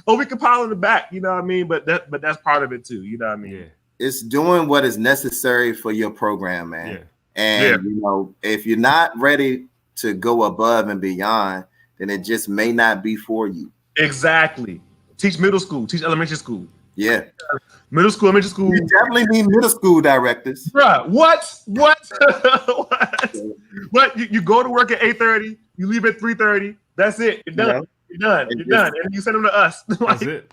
E: We can pile in the back. You know what I mean? But that's part of it too. You know what I mean?
A: Yeah. It's doing what is necessary for your program, man.
D: Yeah.
A: And if you're not ready to go above and beyond, then it just may not be for you.
E: Exactly. Teach middle school. Teach elementary school.
A: Yeah.
E: Middle school, elementary school.
A: You definitely need middle school directors.
E: Bruh, what? What? You go to work at 8:30. You leave at 3:30. That's it. You're done.
A: Yeah.
E: You're done. And you send them to us.
D: That's it.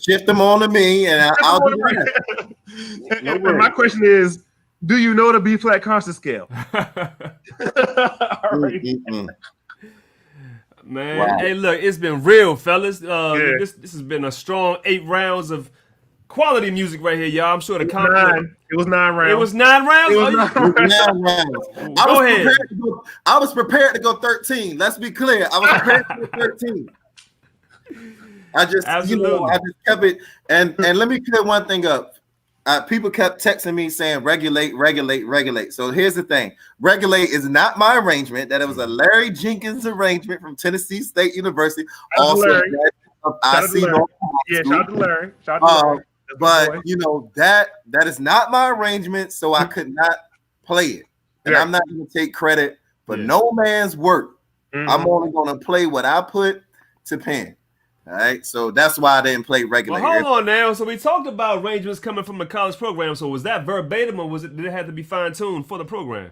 A: Shift them on to me, and I'll do it.
E: And my question is, do you know the B flat concert scale?
D: Man,
A: wow.
D: Hey, look, it's been real, fellas. This has been a strong 8 rounds of quality music right here, y'all. I'm sure the comment.
E: It was 9 rounds.
D: It was 9 rounds.
A: Go ahead. I was prepared to go 13. Let's be clear. I was prepared to go 13. I just kept it. And let me clear one thing up. people kept texting me saying regulate, regulate, regulate. So here's the thing: regulate is not my arrangement. That it was a Larry Jenkins arrangement from Tennessee State University. Also,
E: Larry.
A: I see.
E: Yeah, shout out to Larry. Shout out to Larry.
A: But you know that is not my arrangement, so I could not play it, and I'm not going to take credit for no man's work. I'm only going to play what I put to pen. All right, so that's why I didn't play regular.
D: Well, hold on now. So we talked about arrangements coming from the college program. So was that verbatim, or did it have to be fine tuned for the program?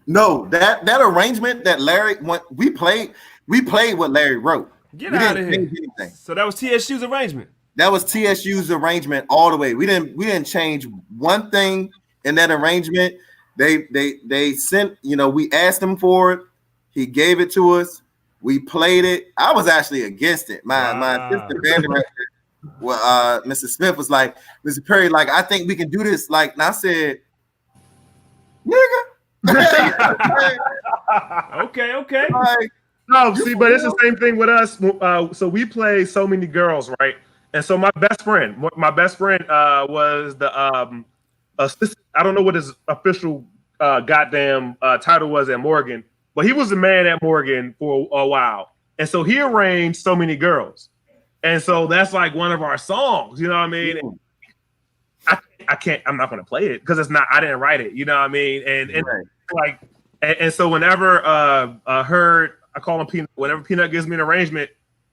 A: No, that arrangement that Larry we played what Larry wrote.
D: Get out of here. So that was TSU's arrangement.
A: That was TSU's arrangement all the way. We didn't change one thing in that arrangement. They sent, we asked him for it. He gave it to us. We played it. I was actually against it. My assistant band director, Mr. Smith, was like, Mr. Perry, like, I think we can do this. Like, and I said, nigga.
D: Okay.
A: Like,
E: no, see, but it's the same thing with us. So we play So Many Girls, right? And so my best friend was the assistant. I don't know what his official goddamn title was at Morgan, but he was the man at Morgan for a while. And so he arranged So Many Girls. And so that's like one of our songs, you know what I mean? I'm not going to play it because I didn't write it, you know what I mean? And so whenever I call him Peanut, whenever Peanut gives me an arrangement,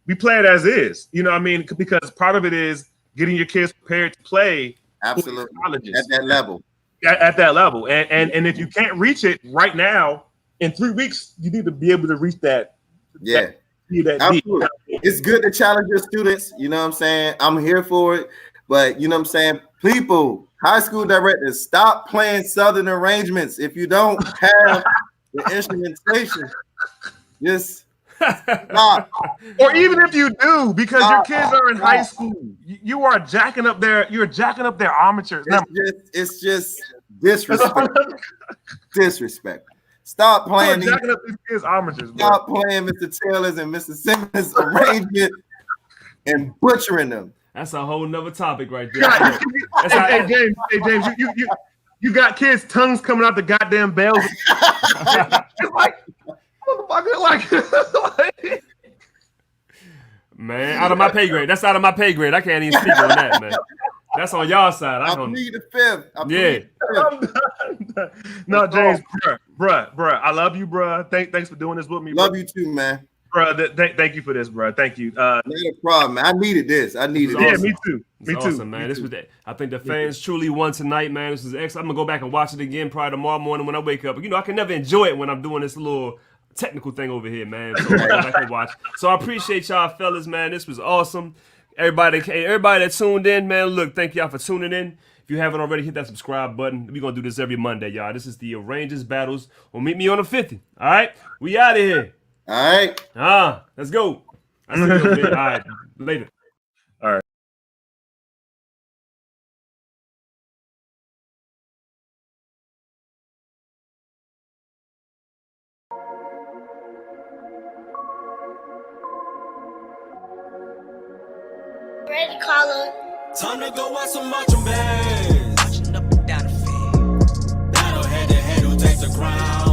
E: we play it as is, you know what I mean? Because part of it is getting your kids prepared to play.
A: Absolutely. At that level.
E: At that level. And if you can't reach it right now, in 3 weeks, you need to be able to reach that.
A: Yeah. Absolutely. It's good to challenge your students. You know what I'm saying? I'm here for it. But you know what I'm saying? People, high school directors, stop playing Southern arrangements. If you don't have the instrumentation, just stop.
E: Or even if you do, because your kids are in high school, you are jacking up their armatures.
A: It's just disrespect. Disrespect. Stop playing these
E: jacking up these kids' armatures.
A: Stop playing Mr. Taylor's and Mr. Simmons' arrangement and butchering them.
D: That's a whole nother topic right there.
E: Hey James, you got kids' tongues coming out the goddamn bells.
D: Man, out of my pay grade. That's out of my pay grade. I can't even speak on that, man. That's on y'all side. I plead
A: the fifth.
E: I'm done. No, James, bruh. I love you, bruh. Thanks for doing this with me.
A: Love you too, man.
E: Bruh, thank you for this, bruh. Thank you.
A: Not a problem, man. I needed this.
E: Yeah, me too. Me too.
D: Awesome, man. I think the fans truly won tonight, man. This was excellent. I'm gonna go back and watch it again probably tomorrow morning when I wake up. I can never enjoy it when I'm doing this little technical thing over here, man. So I go back and watch. So I appreciate y'all, fellas, man. This was awesome. Everybody that tuned in, man. Look, thank y'all for tuning in. If you haven't already, hit that subscribe button. We're going to do this every Monday, y'all. This is the Rangers Battles. Well, meet me on the 50. All right? We out of here.
A: All right.
D: Let's go. I see you over there. All right. Later.
E: All right.
I: Ready, caller.
B: Time to go watch some marching bands.
C: Marching up and down the field.
B: Battle head to head, who takes the crown?